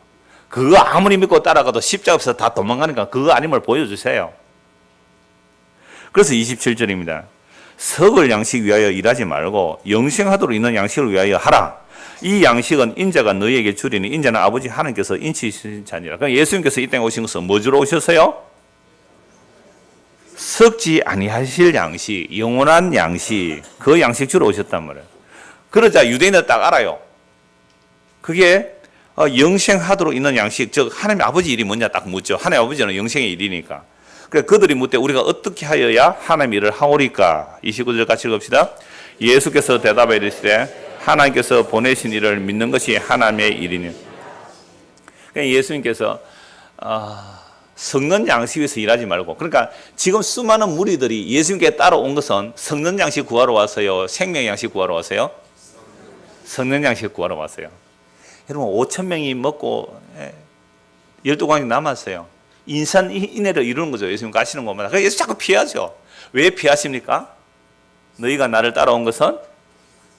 그거 아무리 믿고 따라가도 십자가 없어서 다 도망가니까 그거 아님을 보여주세요. 그래서 27절입니다. 썩을 양식 위하여 일하지 말고 영생하도록 있는 양식을 위하여 하라. 이 양식은 인자가 너희에게 주리니 인자는 아버지 하나님께서 인치신 자니라. 그러니까 예수님께서 이 땅에 오신 것은 뭐 주러 오셨어요? 썩지 아니하실 양식, 영원한 양식, 그 양식 주러 오셨단 말이에요. 그러자 유대인들 딱 알아요. 그게 영생하도록 있는 양식, 즉 하나님 아버지 일이 뭐냐 딱 묻죠. 하나님 아버지는 영생의 일이니까. 그래서 그들이 묻되 우리가 어떻게 하여야 하나님 일을 하오리까? 29절 같이 읽읍시다. 예수께서 대답하여 이르시되 하나님께서 보내신 일을 믿는 것이 하나님의 일이니. 그러니까 예수님께서 섞는 양식 위해서 일하지 말고, 그러니까 지금 수많은 무리들이 예수님께 따라온 것은 섞는 양식 구하러 왔어요? 생명 양식 구하러 왔어요? 섞는 양식 구하러 왔어요. 여러분 5,000명이 먹고 12광이 남았어요. 인산인해를 이루는 거죠. 예수님 가시는 것마다. 그래서 예수 자꾸 피하죠. 왜 피하십니까? 너희가 나를 따라온 것은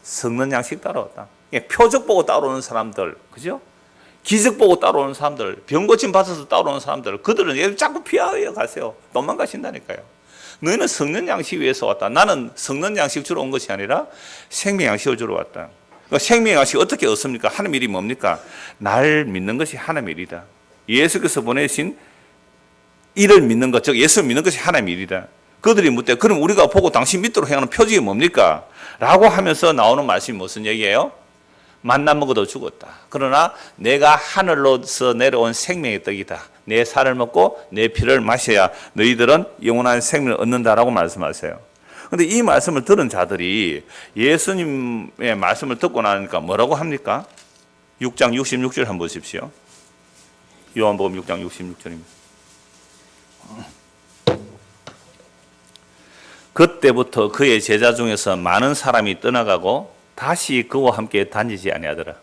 성는 양식 따라왔다. 표적 보고 따라오는 사람들, 그죠? 기적 보고 따라오는 사람들, 병 고침 받아서 따라오는 사람들, 그들은 얘를 자꾸 피하여 가세요. 도망가신다니까요. 너희는 성는 양식 위해서 왔다. 나는 성는 양식 주러 온 것이 아니라 생명 양식을 주러 왔다. 그러니까 생명 양식이 어떻게 얻습니까? 하나님의 일이 뭡니까? 날 믿는 것이 하나님의 일이다. 예수께서 보내신 이를 믿는 것, 즉 예수 믿는 것이 하나님의 일이다. 그들이 묻되 그럼 우리가 보고 당신 믿도록 행하는 표적이 뭡니까? 라고 하면서 나오는 말씀이 무슨 얘기예요? 만나 먹어도 죽었다. 그러나 내가 하늘로서 내려온 생명의 떡이다. 내 살을 먹고 내 피를 마셔야 너희들은 영원한 생명을 얻는다라고 말씀하세요. 그런데 이 말씀을 들은 자들이 예수님의 말씀을 듣고 나니까 뭐라고 합니까? 6장 66절 한번 보십시오. 요한복음 6장 66절입니다. 그때부터 그의 제자 중에서 많은 사람이 떠나가고 다시 그와 함께 다니지 아니하더라.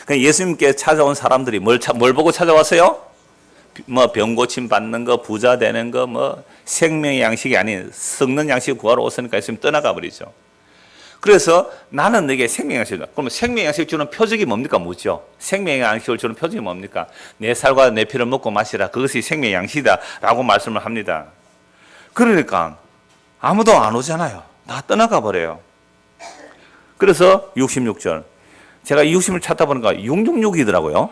그러니까 예수님께 찾아온 사람들이 뭘 보고 찾아왔어요? 뭐 병 고침 받는 거, 부자 되는 거, 뭐 생명의 양식이 아닌 썩는 양식 구하러 오으니까 예수님 떠나가 버리죠. 그래서 나는 너에게 생명 양식이다. 그러면 생명 양식 주는 표적이 뭡니까? 묻죠. 생명 양식을 주는 표적이 뭡니까? 내 살과 내 피를 먹고 마시라. 그것이 생명 양식이다라고 말씀을 합니다. 그러니까 아무도 안 오잖아요. 다 떠나가 버려요. 그래서 66절. 제가 60을 찾다 보니까 666이더라고요.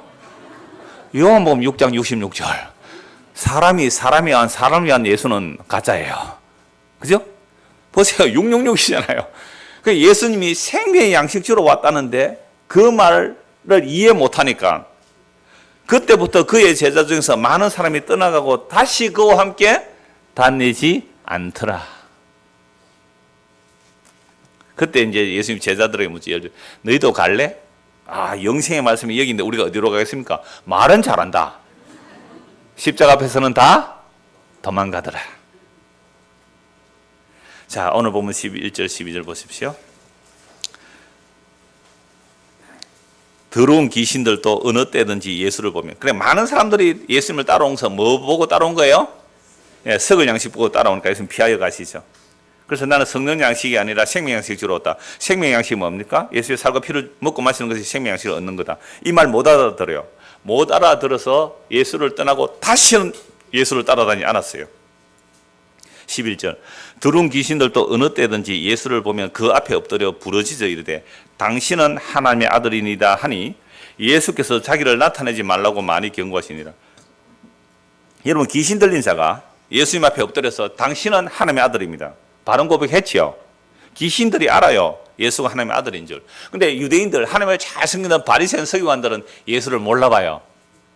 요한복음 6장 66절. 사람이 위한 예수는 가짜예요. 그죠? 보세요. 666이잖아요. 예수님이 생명의 양식 주러 왔다는데 그 말을 이해 못하니까 그때부터 그의 제자 중에서 많은 사람이 떠나가고 다시 그와 함께 다니지 않더라. 그때 이제 예수님 제자들에게 묻지, 너희도 갈래? 영생의 말씀이 여기인데 우리가 어디로 가겠습니까? 말은 잘한다. 십자가 앞에서는 다 도망가더라. 자, 오늘 보면 11절, 12절 보십시오. 더러운 귀신들도 어느 때든지 예수를 보면, 그래, 많은 사람들이 예수님을 따라오면서 뭐 보고 따라온 거예요? 썩을 양식 보고 따라오니까 예수님 피하여 가시죠. 그래서 나는 성령 양식이 아니라 생명 양식 주러 왔다. 생명 양식이 뭡니까? 예수의 살과 피를 먹고 마시는 것이 생명 양식을 얻는 거다. 이 말 못 알아들어요. 못 알아들어서 예수를 떠나고 다시는 예수를 따라다니지 않았어요. 11절. 더러운 귀신들도 어느 때든지 예수를 보면 그 앞에 엎드려 부르짖어 이르되 당신은 하나님의 아들이니다 하니 예수께서 자기를 나타내지 말라고 많이 경고하시니라. 여러분, 귀신 들린 자가 예수님 앞에 엎드려서 당신은 하나님의 아들입니다. 바른 고백했지요. 귀신들이 알아요. 예수가 하나님의 아들인 줄. 근데 유대인들, 하나님을 잘 섬기는 바리새인 서기관들은 예수를 몰라봐요.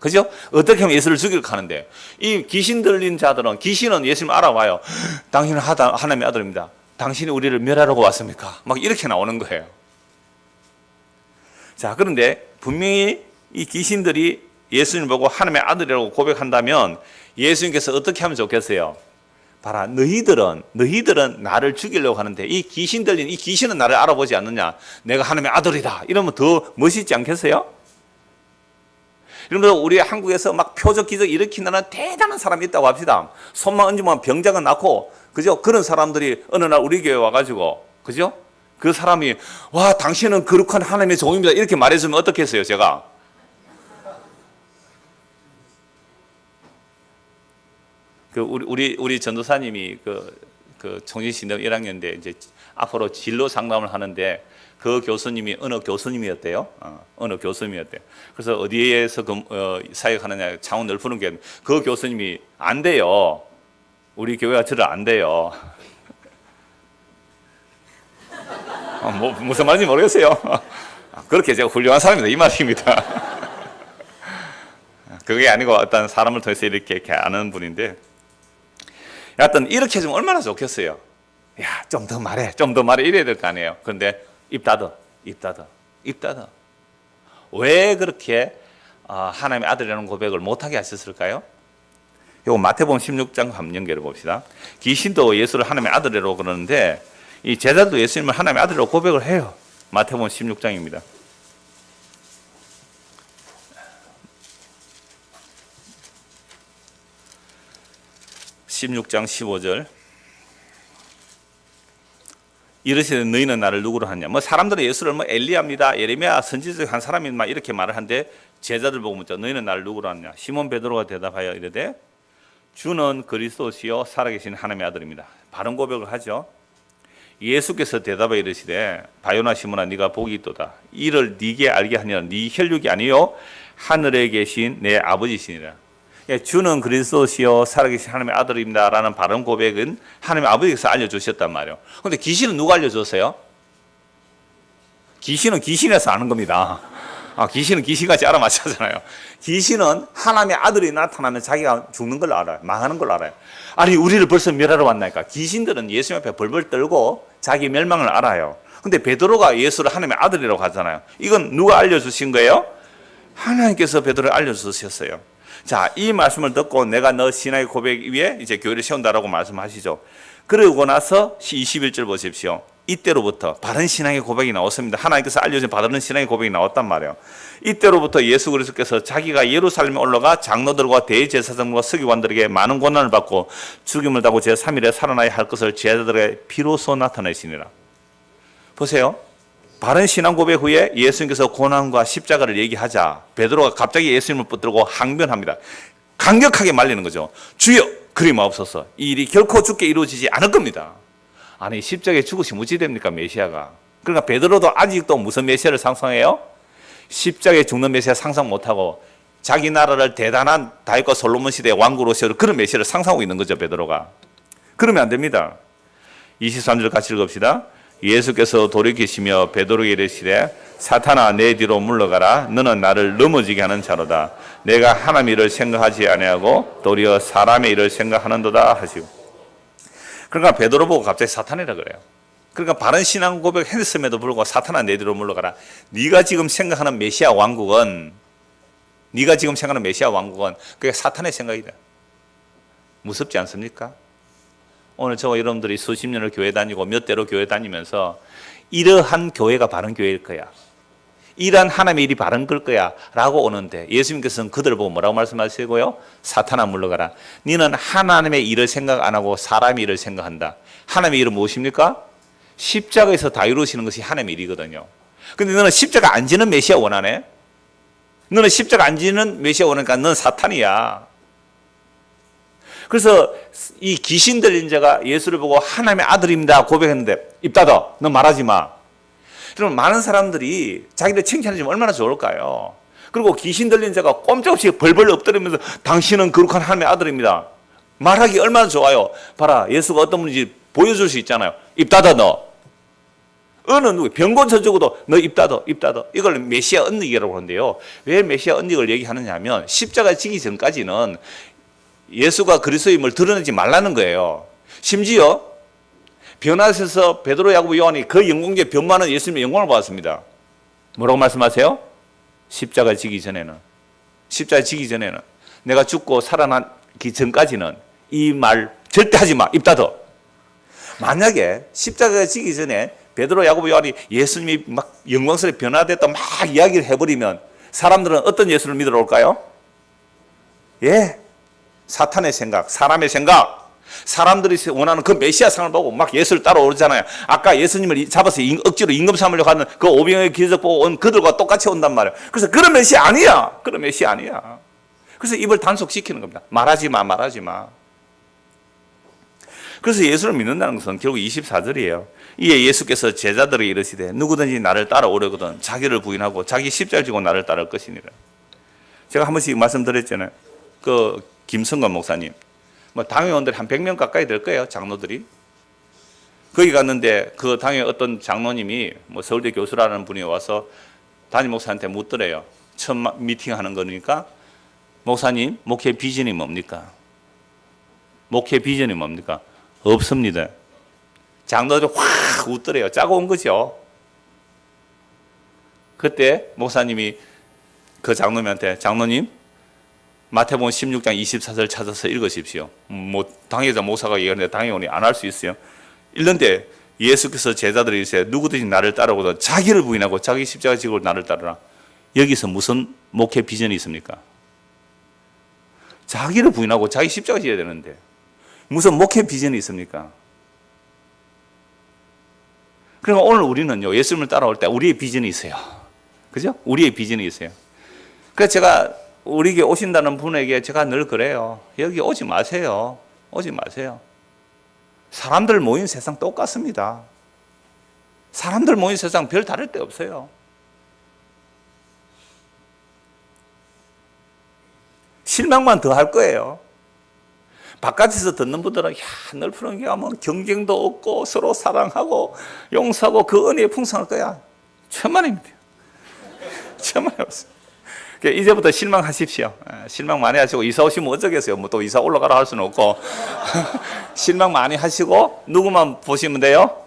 그죠? 어떻게 하면 예수를 죽일까 하는데 이 귀신 들린 자들은, 귀신은 예수님을 알아봐요. 당신은 하나님의 아들입니다. 당신이 우리를 멸하려고 왔습니까? 막 이렇게 나오는 거예요. 자, 그런데 분명히 이 귀신들이 예수님을 보고 하나님의 아들이라고 고백한다면 예수님께서 어떻게 하면 좋겠어요? 봐라, 너희들은 나를 죽이려고 하는데 이 귀신 들린 이 귀신은 나를 알아보지 않느냐? 내가 하나님의 아들이다. 이러면 더 멋있지 않겠어요? 여러분들, 우리 한국에서 막 표적 기적 일으키는 대단한 사람이 있다고 합시다. 손만 얹으면 병자가 낫고, 그죠? 그런 사람들이 어느 날 우리 교회 와가지고, 그죠? 그 사람이, 와, 당신은 거룩한 하나님의 종입니다. 이렇게 말해주면 어떻겠어요, 제가? 우리 전도사님이 그 총신신당 1학년인데 이제 앞으로 진로 상담을 하는데 그 교수님이 어느 교수님이었대요. 어느 교수님이었대요. 그래서 어디에서 사역하느냐, 창원 넓히는 게 그 교수님이 안 돼요. 우리 교회가 저를 안 돼요. 무슨 말인지 모르겠어요. 그렇게 제가 훌륭한 사람이다 이 말입니다. 그게 아니고 어떤 사람을 통해서 이렇게 아는 분인데, 여하튼 이렇게 해주면 얼마나 좋겠어요. 야, 좀 더 말해 이래야 될 거 아니에요. 그런데 입 닫아. 왜 그렇게 하나님의 아들이라는 고백을 못하게 하셨을까요? 이거 마태복음 16장 한번 연결해 봅시다. 귀신도 예수를 하나님의 아들이라고 그러는데 이 제자도 예수님을 하나님의 아들이라고 고백을 해요. 마태복음 16장입니다. 16장 15절. 이르시되 너희는 나를 누구로 하냐. 뭐 사람들은 예수를 뭐 엘리야입니다, 예레미야 선지자 한 사람이 막 이렇게 말을 하는데 제자들 보고 묻자 너희는 나를 누구로 하냐. 시몬 베드로가 대답하여 이르되 주는 그리스도시요 살아계신 하나님의 아들입니다. 바른 고백을 하죠. 예수께서 대답하여 이르시되 바요나 시몬아 네가 복이 있도다. 이를 네게 알게 하니라. 네 혈육이 아니요 하늘에 계신 내 아버지시니라. 주는 그리스도시요 살아계신 하나님의 아들입니다 라는 바른 고백은 하나님의 아버지께서 알려주셨단 말이에요. 그런데 귀신은 누가 알려줬어요? 귀신은 귀신에서 아는 겁니다. 귀신은 귀신같이 알아맞히잖아요. 귀신은 하나님의 아들이 나타나면 자기가 죽는 걸 알아요. 망하는 걸 알아요. 아니 우리를 벌써 멸하러 왔나니까. 귀신들은 예수 앞에 벌벌 떨고 자기 멸망을 알아요. 근데 베드로가 예수를 하나님의 아들이라고 하잖아요. 이건 누가 알려주신 거예요? 하나님께서 베드로를 알려주셨어요. 자, 이 말씀을 듣고 내가 너 신앙의 고백 위에 이제 교회를 세운다라고 말씀하시죠. 그러고 나서 21절 보십시오. 이때로부터 바른 신앙의 고백이 나왔습니다. 하나님께서 알려준 바른 신앙의 고백이 나왔단 말이에요. 이때로부터 예수 그리스도께서 자기가 예루살렘에 올라가 장로들과 대제사장과 서기관들에게 많은 고난을 받고 죽임을 당하고 제3일에 살아나야 할 것을 제자들에게 비로소 나타내시니라. 보세요. 바른 신앙 고백 후에 예수님께서 고난과 십자가를 얘기하자 베드로가 갑자기 예수님을 붙들고 항변합니다. 강력하게 말리는 거죠. 주여 그리 마옵소서. 이 일이 결코 죽게 이루어지지 않을 겁니다. 아니 십자가에 죽으시면 어찌 됩니까 메시아가. 그러니까 베드로도 아직도 무슨 메시아를 상상해요? 십자가에 죽는 메시아 상상 못하고 자기 나라를 대단한 다윗과 솔로몬 시대의 왕국으로 세우는 그런 메시아를 상상하고 있는 거죠 베드로가. 그러면 안 됩니다. 23절 같이 읽읍시다. 예수께서 돌이키시며 베드로에게 이르시되 사탄아 내 뒤로 물러가라. 너는 나를 넘어지게 하는 자로다. 내가 하나님의 일을 생각하지 아니하고 도리어 사람의 일을 생각하는도다 하시고. 그러니까 베드로 보고 갑자기 사탄이라 그래요. 그러니까 바른 신앙 고백 했음에도 불구하고 사탄아 내 뒤로 물러가라. 네가 지금 생각하는 메시아 왕국은 그게 사탄의 생각이다. 무섭지 않습니까? 오늘 저와 여러분들이 수십 년을 교회 다니고 몇 대로 교회 다니면서 이러한 교회가 바른 교회일 거야. 이러한 하나님의 일이 바른 걸 거야 라고 오는데 예수님께서는 그들을 보고 뭐라고 말씀하시고요? 사탄아 물러가라. 너는 하나님의 일을 생각 안 하고 사람의 일을 생각한다. 하나님의 일은 무엇입니까? 십자가에서 다 이루어지는 것이 하나님의 일이거든요. 근데 너는 십자가 안 지는 메시아 원하네? 너는 십자가 안 지는 메시아 원하니까 넌 사탄이야. 그래서 이 귀신 들린 자가 예수를 보고 하나님의 아들입니다 고백했는데 입 닫아. 너 말하지 마. 그럼 많은 사람들이 자기를 칭찬해주면 얼마나 좋을까요? 그리고 귀신 들린 자가 꼼짝없이 벌벌 엎드리면서 당신은 거룩한 하나님의 아들입니다. 말하기 얼마나 좋아요. 봐라 예수가 어떤 분인지 보여줄 수 있잖아요. 입 닫아 너. 어느 누구 병곤 저주고도 너 입 닫아 입 닫아. 이걸 메시아 언닉이라고 하는데요. 왜 메시아 언닉을 얘기하느냐 하면 십자가 지기 전까지는 예수가 그리스도임을 드러내지 말라는 거예요. 심지어 변화하셔서 베드로, 야고보, 요한이 그 영광제 변만은 예수님의 영광을 받았습니다. 뭐라고 말씀하세요? 십자가 지기 전에는 내가 죽고 살아나기 전까지는 이 말 절대 하지 마. 입 닫아. 만약에 십자가 지기 전에 베드로, 야고보, 요한이 예수님이 막 영광스럽게 변화됐다 막 이야기를 해버리면 사람들은 어떤 예수를 믿으러 올까요? 예. 사탄의 생각, 사람의 생각, 사람들이 원하는 그 메시아상을 보고 막 예수를 따라오잖아요. 아까 예수님을 잡아서 억지로 임금 삼으려고 하는 그 오병의 기적 보고 온 그들과 똑같이 온단 말이에요. 그래서 그런 메시아 아니야. 그래서 입을 단속시키는 겁니다. 말하지 마. 그래서 예수를 믿는다는 것은 결국 24절이에요. 이에 예수께서 제자들에게 이르시되 누구든지 나를 따라오려거든 자기를 부인하고 자기 십자가를 지고 나를 따를 것이니라. 제가 한 번씩 말씀드렸잖아요. 그 김성관 목사님, 뭐 당회원들이 한 100명 가까이 될 거예요, 장로들이. 거기 갔는데 그 당회 어떤 장로님이 뭐 서울대 교수라는 분이 와서 담임 목사한테 묻더래요. 처음 미팅하는 거니까 목사님, 목회 비전이 뭡니까? 없습니다. 장로들이 확 웃더래요. 짜고 온 거죠. 그때 목사님이 그 장로님한테 장로님 마태복음 16장 24절 찾아서 읽으십시오. 뭐 당회자 목사가 얘기하는데 당회원이 안 할 수 있어요. 읽는데 예수께서 제자들이 이르시되 누구든지 나를 따르고도 자기를 부인하고 자기 십자가 지고 나를 따르라. 여기서 무슨 목회 비전이 있습니까? 자기를 부인하고 자기 십자가 지어야 되는데 무슨 목회 비전이 있습니까? 그러니까 오늘 우리는요, 예수님을 따라올 때 우리의 비전이 있어요. 그죠? 우리의 비전이 있어요. 그래서 제가 우리에게 오신다는 분에게 제가 늘 그래요. 여기 오지 마세요. 오지 마세요. 사람들 모인 세상 똑같습니다. 사람들 모인 세상 별 다를 데 없어요. 실망만 더 할 거예요. 바깥에서 듣는 분들은 야, 늘 푸른 게 하면 경쟁도 없고 서로 사랑하고 용서하고 그 은혜에 풍성할 거야. 천만입니다. 천만이 없어요. 이제부터 실망하십시오. 실망 많이 하시고 이사 오시면 어쩌겠어요. 뭐 또 이사 올라가라 할 수는 없고 실망 많이 하시고 누구만 보시면 돼요?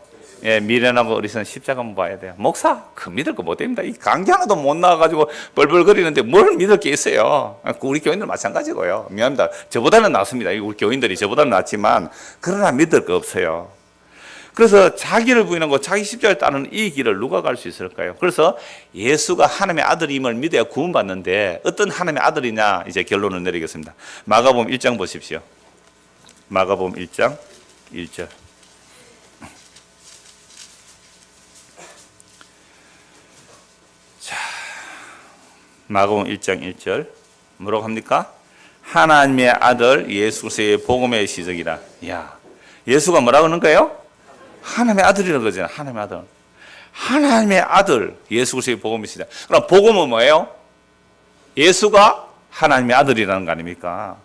예, 미련하고 어리석은 십자가만 봐야 돼요. 목사, 그 믿을 거 못 됩니다. 이 강기 하나도 못 나와가지고 벌벌거리는데 뭘 믿을 게 있어요. 우리 교인들 마찬가지고요. 미안합니다. 저보다는 낫습니다. 우리 교인들이 저보다는 낫지만 그러나 믿을 거 없어요. 그래서 자기를 부인하고 자기 십자가를 따르는 이 길을 누가 갈 수 있을까요? 그래서 예수가 하나님의 아들임을 믿어야 구원받는데 어떤 하나님의 아들이냐 이제 결론을 내리겠습니다. 마가복음 1장 보십시오. 마가복음 1장 1절. 마가복음 1장 1절 뭐라고 합니까? 하나님의 아들 예수 그리스도의 복음의 시작이라. 야, 예수가 뭐라고 하는 거예요? 하나님의 아들이라는 거잖아요. 하나님의 아들. 하나님의 아들 예수 그리스도의 복음의 시작. 그럼 복음은 뭐예요? 예수가 하나님의 아들이라는 거 아닙니까?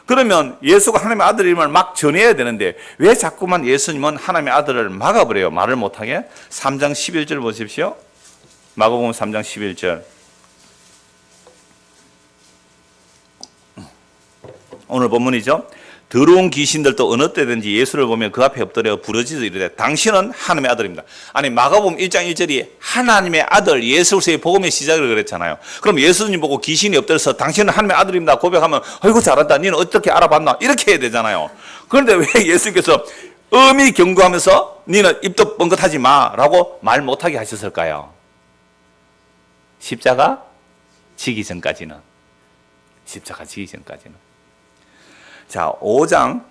그러면 예수가 하나님의 아들임을 막 전해야 되는데 왜 자꾸만 예수님은 하나님의 아들을 막아버려요? 말을 못하게. 3장 11절 보십시오. 마가복음 3장 11절. 오늘 본문이죠. 더러운 귀신들도 어느 때든지 예수를 보면 그 앞에 엎드려 부르짖어 이르되 당신은 하나님의 아들입니다. 아니 마가복음 1장 1절이 하나님의 아들 예수 그리스도의 복음의 시작을 그랬잖아요. 그럼 예수님 보고 귀신이 엎드려서 당신은 하나님의 아들입니다 고백하면 아이고 잘한다. 너는 어떻게 알아봤나? 이렇게 해야 되잖아요. 그런데 왜 예수님께서 엄히 경고하면서 너는 입도 뻥긋하지 마라고 말 못하게 하셨을까요? 십자가 지기 전까지는. 십자가 지기 전까지는. 자, 5장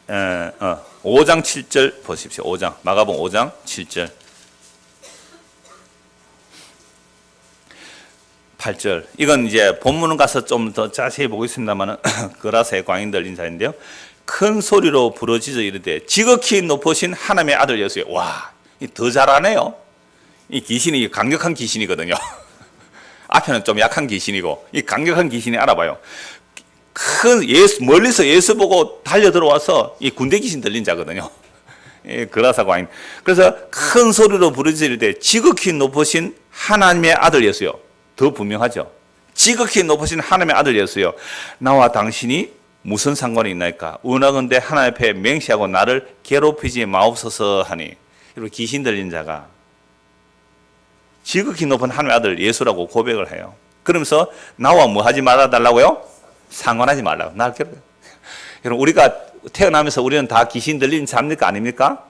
7절 보십시오. 5장 마가복음 5장 7절 8절. 이건 이제 본문은 가서 좀 더 자세히 보겠습니다만은 그라사의 광인들 인사인데요. 큰 소리로 부르짖어 이르되 지극히 높으신 하나님의 아들 예수여. 와, 더 잘하네요. 이 귀신이 강력한 귀신이거든요. 앞에는 좀 약한 귀신이고 이 강력한 귀신이 알아봐요. 큰 예수, 멀리서 예수 보고 달려 들어와서 이 군대 귀신 들린 자거든요. 예, 그라사 과인. 그래서 큰 소리로 부르짖을 때 지극히 높으신 하나님의 아들 예수요. 더 분명하죠. 지극히 높으신 하나님의 아들 예수요. 나와 당신이 무슨 상관이 있나이까? 원하건대 하나님 앞에 맹세하고 나를 괴롭히지 마옵소서 하니. 이렇게 귀신 들린 자가 지극히 높은 하나님의 아들 예수라고 고백을 해요. 그러면서 나와 뭐 하지 말아달라고요? 상관하지 말라고. 날 괴롭혀. 여러분, 우리가 태어나면서 우리는 다 귀신 들린 자입니까? 아닙니까?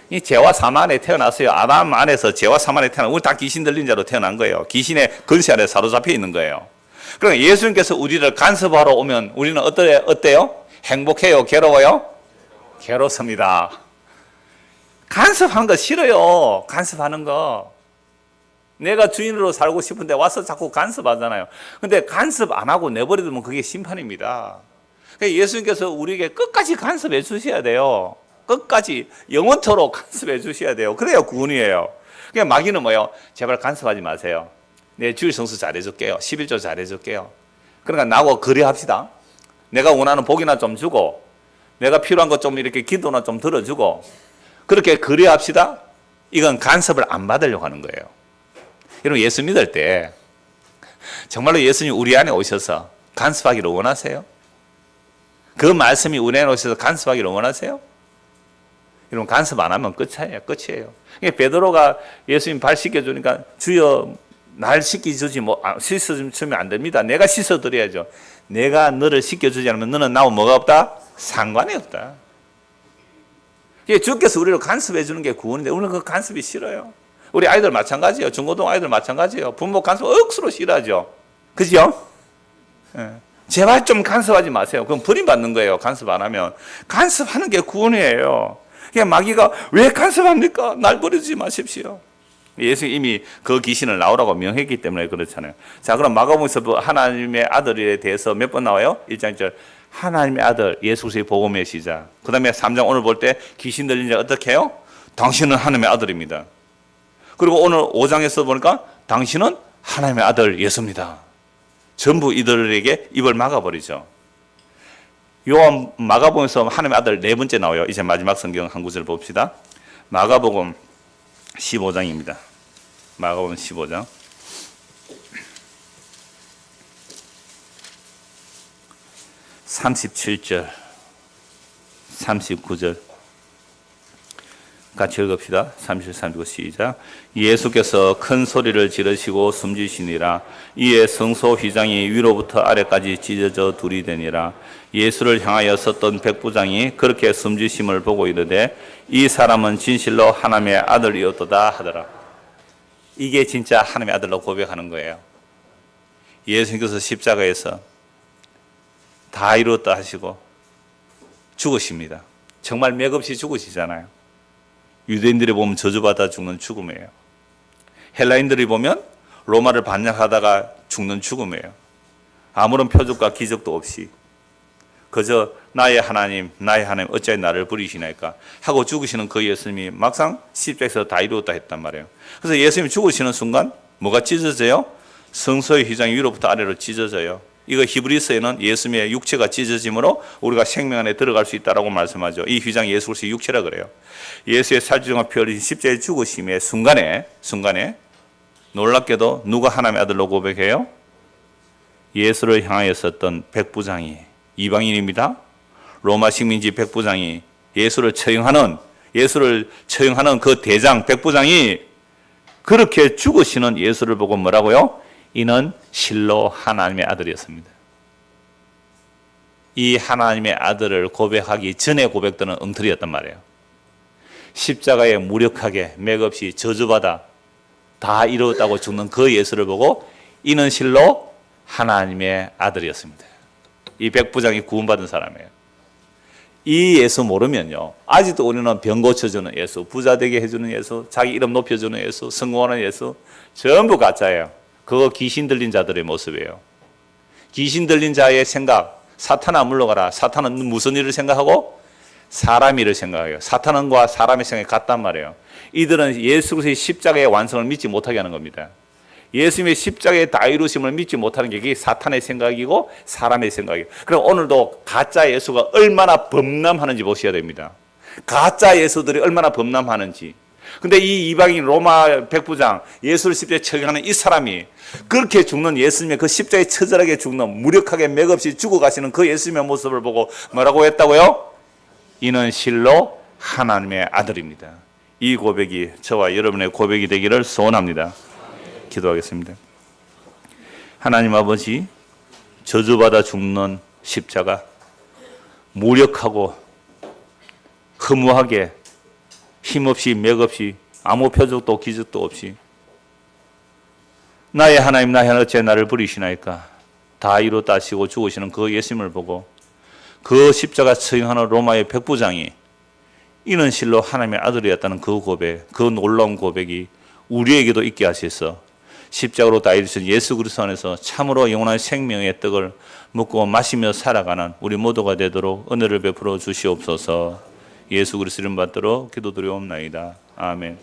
이 죄와 삶 안에 태어났어요. 아담 안에서 죄와 삶 안에 태어난, 우리 다 귀신 들린 자로 태어난 거예요. 귀신의 근세 아래 사로잡혀 있는 거예요. 그러니까 예수님께서 우리를 간섭하러 오면 우리는 어때요? 행복해요? 괴로워요? 괴롭습니다. 간섭하는 거 싫어요. 간섭하는 거. 내가 주인으로 살고 싶은데 와서 자꾸 간섭하잖아요. 근데 간섭 안 하고 내버려두면 그게 심판입니다. 그러니까 예수님께서 우리에게 끝까지 간섭해 주셔야 돼요. 끝까지 영원토록 간섭해 주셔야 돼요. 그래야 구원이에요. 그냥 마귀는 뭐예요? 제발 간섭하지 마세요. 내 주일 성수 잘해줄게요. 11조 잘해줄게요. 그러니까 나하고 거래합시다. 내가 원하는 복이나 좀 주고 내가 필요한 것 좀 이렇게 기도나 좀 들어주고 그렇게 거래합시다. 이건 간섭을 안 받으려고 하는 거예요. 여러분, 예수 믿을 때 정말로 예수님 우리 안에 오셔서 간섭하기를 원하세요? 그 말씀이 우리 안에 오셔서 간섭하기를 원하세요? 여러분, 간섭 안 하면 끝이에요. 끝이에요. 베드로가 예수님 발 씻겨주니까 주여 날 씻겨주지 씻어주면 안 됩니다. 내가 씻어드려야죠. 내가 너를 씻겨주지 않으면 너는 나와 뭐가 없다? 상관이 없다. 주께서 우리를 간섭해 주는 게 구원인데 우리는 그 간섭이 싫어요. 우리 아이들 마찬가지예요. 중고등 아이들 마찬가지예요. 부모 간섭 억수로 싫어하죠. 그죠? 예. 제발 좀 간섭하지 마세요. 그럼 버림받는 거예요. 간섭 안 하면. 간섭하는 게 구원이에요. 그냥 마귀가 왜 간섭합니까? 날 버리지 마십시오. 예수 이미 그 귀신을 나오라고 명했기 때문에 그렇잖아요. 자, 그럼 마가복음에서 하나님의 아들에 대해서 몇 번 나와요? 1장 1절. 하나님의 아들 예수 그리스도의 복음의 시작. 그 다음에 3장 오늘 볼 때 귀신 들린 자 어떻게 해요? 당신은 하나님의 아들입니다. 그리고 오늘 5장에서 보니까 당신은 하나님의 아들 예수입니다. 전부 이들에게 입을 막아버리죠. 요한 마가복음에서 하나님의 아들 네 번째 나와요. 이제 마지막 성경 한 구절 봅시다. 마가복음 15장입니다. 마가복음 15장 37절 39절 같이 읽읍시다. 37, 39 시작. 예수께서 큰 소리를 지르시고 숨지시니라. 이에 성소 휘장이 위로부터 아래까지 찢어져 둘이 되니라. 예수를 향하여 섰던 백부장이 그렇게 숨지심을 보고 이르되 이 사람은 진실로 하나님의 아들이었도다 하더라. 이게 진짜 하나님의 아들로 고백하는 거예요. 예수님께서 십자가에서 다 이루었다 하시고 죽으십니다. 정말 맥없이 죽으시잖아요. 유대인들이 보면 저주받아 죽는 죽음이에요. 헬라인들이 보면 로마를 반역하다가 죽는 죽음이에요. 아무런 표적과 기적도 없이 그저 나의 하나님 어찌하여 나를 버리시나이까 하고 죽으시는 그 예수님이 막상 십자가에서 다 이루었다 했단 말이에요. 그래서 예수님이 죽으시는 순간 뭐가 찢어져요? 성소의 휘장이 위로부터 아래로 찢어져요. 이거 히브리서에는 예수님의 육체가 찢어짐으로 우리가 생명 안에 들어갈 수 있다라고 말씀하죠. 이 휘장이 예수 그리스도의 육체라 그래요. 예수의 살주정과 피 흘리신 십자가의 죽으심의 순간에 놀랍게도 누가 하나님의 아들로 고백해요? 예수를 향하여 섰던 백부장이, 이방인입니다. 로마 식민지 백부장이 예수를 처형하는 그 대장 백부장이 그렇게 죽으시는 예수를 보고 뭐라고요? 이는 실로 하나님의 아들이었습니다. 이 하나님의 아들을 고백하기 전에 고백들은 엉터리였단 말이에요. 십자가에 무력하게 맥없이 저주받아 다 이루었다고 죽는 그 예수를 보고 이는 실로 하나님의 아들이었습니다. 이 백부장이 구원받은 사람이에요. 이 예수 모르면요, 아직도 우리는 병 고쳐주는 예수, 부자 되게 해주는 예수, 자기 이름 높여주는 예수, 성공하는 예수 전부 가짜예요. 그거 귀신 들린 자들의 모습이에요. 귀신 들린 자의 생각, 사탄아 물러가라. 사탄은 무슨 일을 생각하고? 사람 일을 생각해요. 사탄과 사람의 생각이 같단 말이에요. 이들은 예수 그리스도의 십자가의 완성을 믿지 못하게 하는 겁니다. 예수님의 십자가의 다 이루심을 믿지 못하는 게 사탄의 생각이고 사람의 생각이에요. 그럼 오늘도 가짜 예수가 얼마나 범람하는지 보셔야 됩니다. 가짜 예수들이 얼마나 범람하는지. 근데 이 이방인 로마 백부장, 예수를 십자가에 처형하는 이 사람이 그렇게 죽는 예수님의 그 십자가에 처절하게 죽는, 무력하게 맥없이 죽어가시는 그 예수님의 모습을 보고 뭐라고 했다고요? 이는 실로 하나님의 아들입니다. 이 고백이 저와 여러분의 고백이 되기를 소원합니다. 기도하겠습니다. 하나님 아버지, 저주받아 죽는 십자가, 무력하고 허무하게 힘없이 맥없이 아무 표적도 기적도 없이 나의 하나님 어찌 나를 버리시나이까 다 이루었다 하시고 죽으시는 그 예수님을 보고 그 십자가 처형하는 로마의 백부장이 이는 실로 하나님의 아들이었다는 그 고백, 그 놀라운 고백이 우리에게도 있게 하셔서 십자가로 다 이루신 예수 그리스도 안에서 참으로 영원한 생명의 떡을 먹고 마시며 살아가는 우리 모두가 되도록 은혜를 베풀어 주시옵소서. 예수 그리스도 이름 받들어 기도드리옵나이다. 아멘.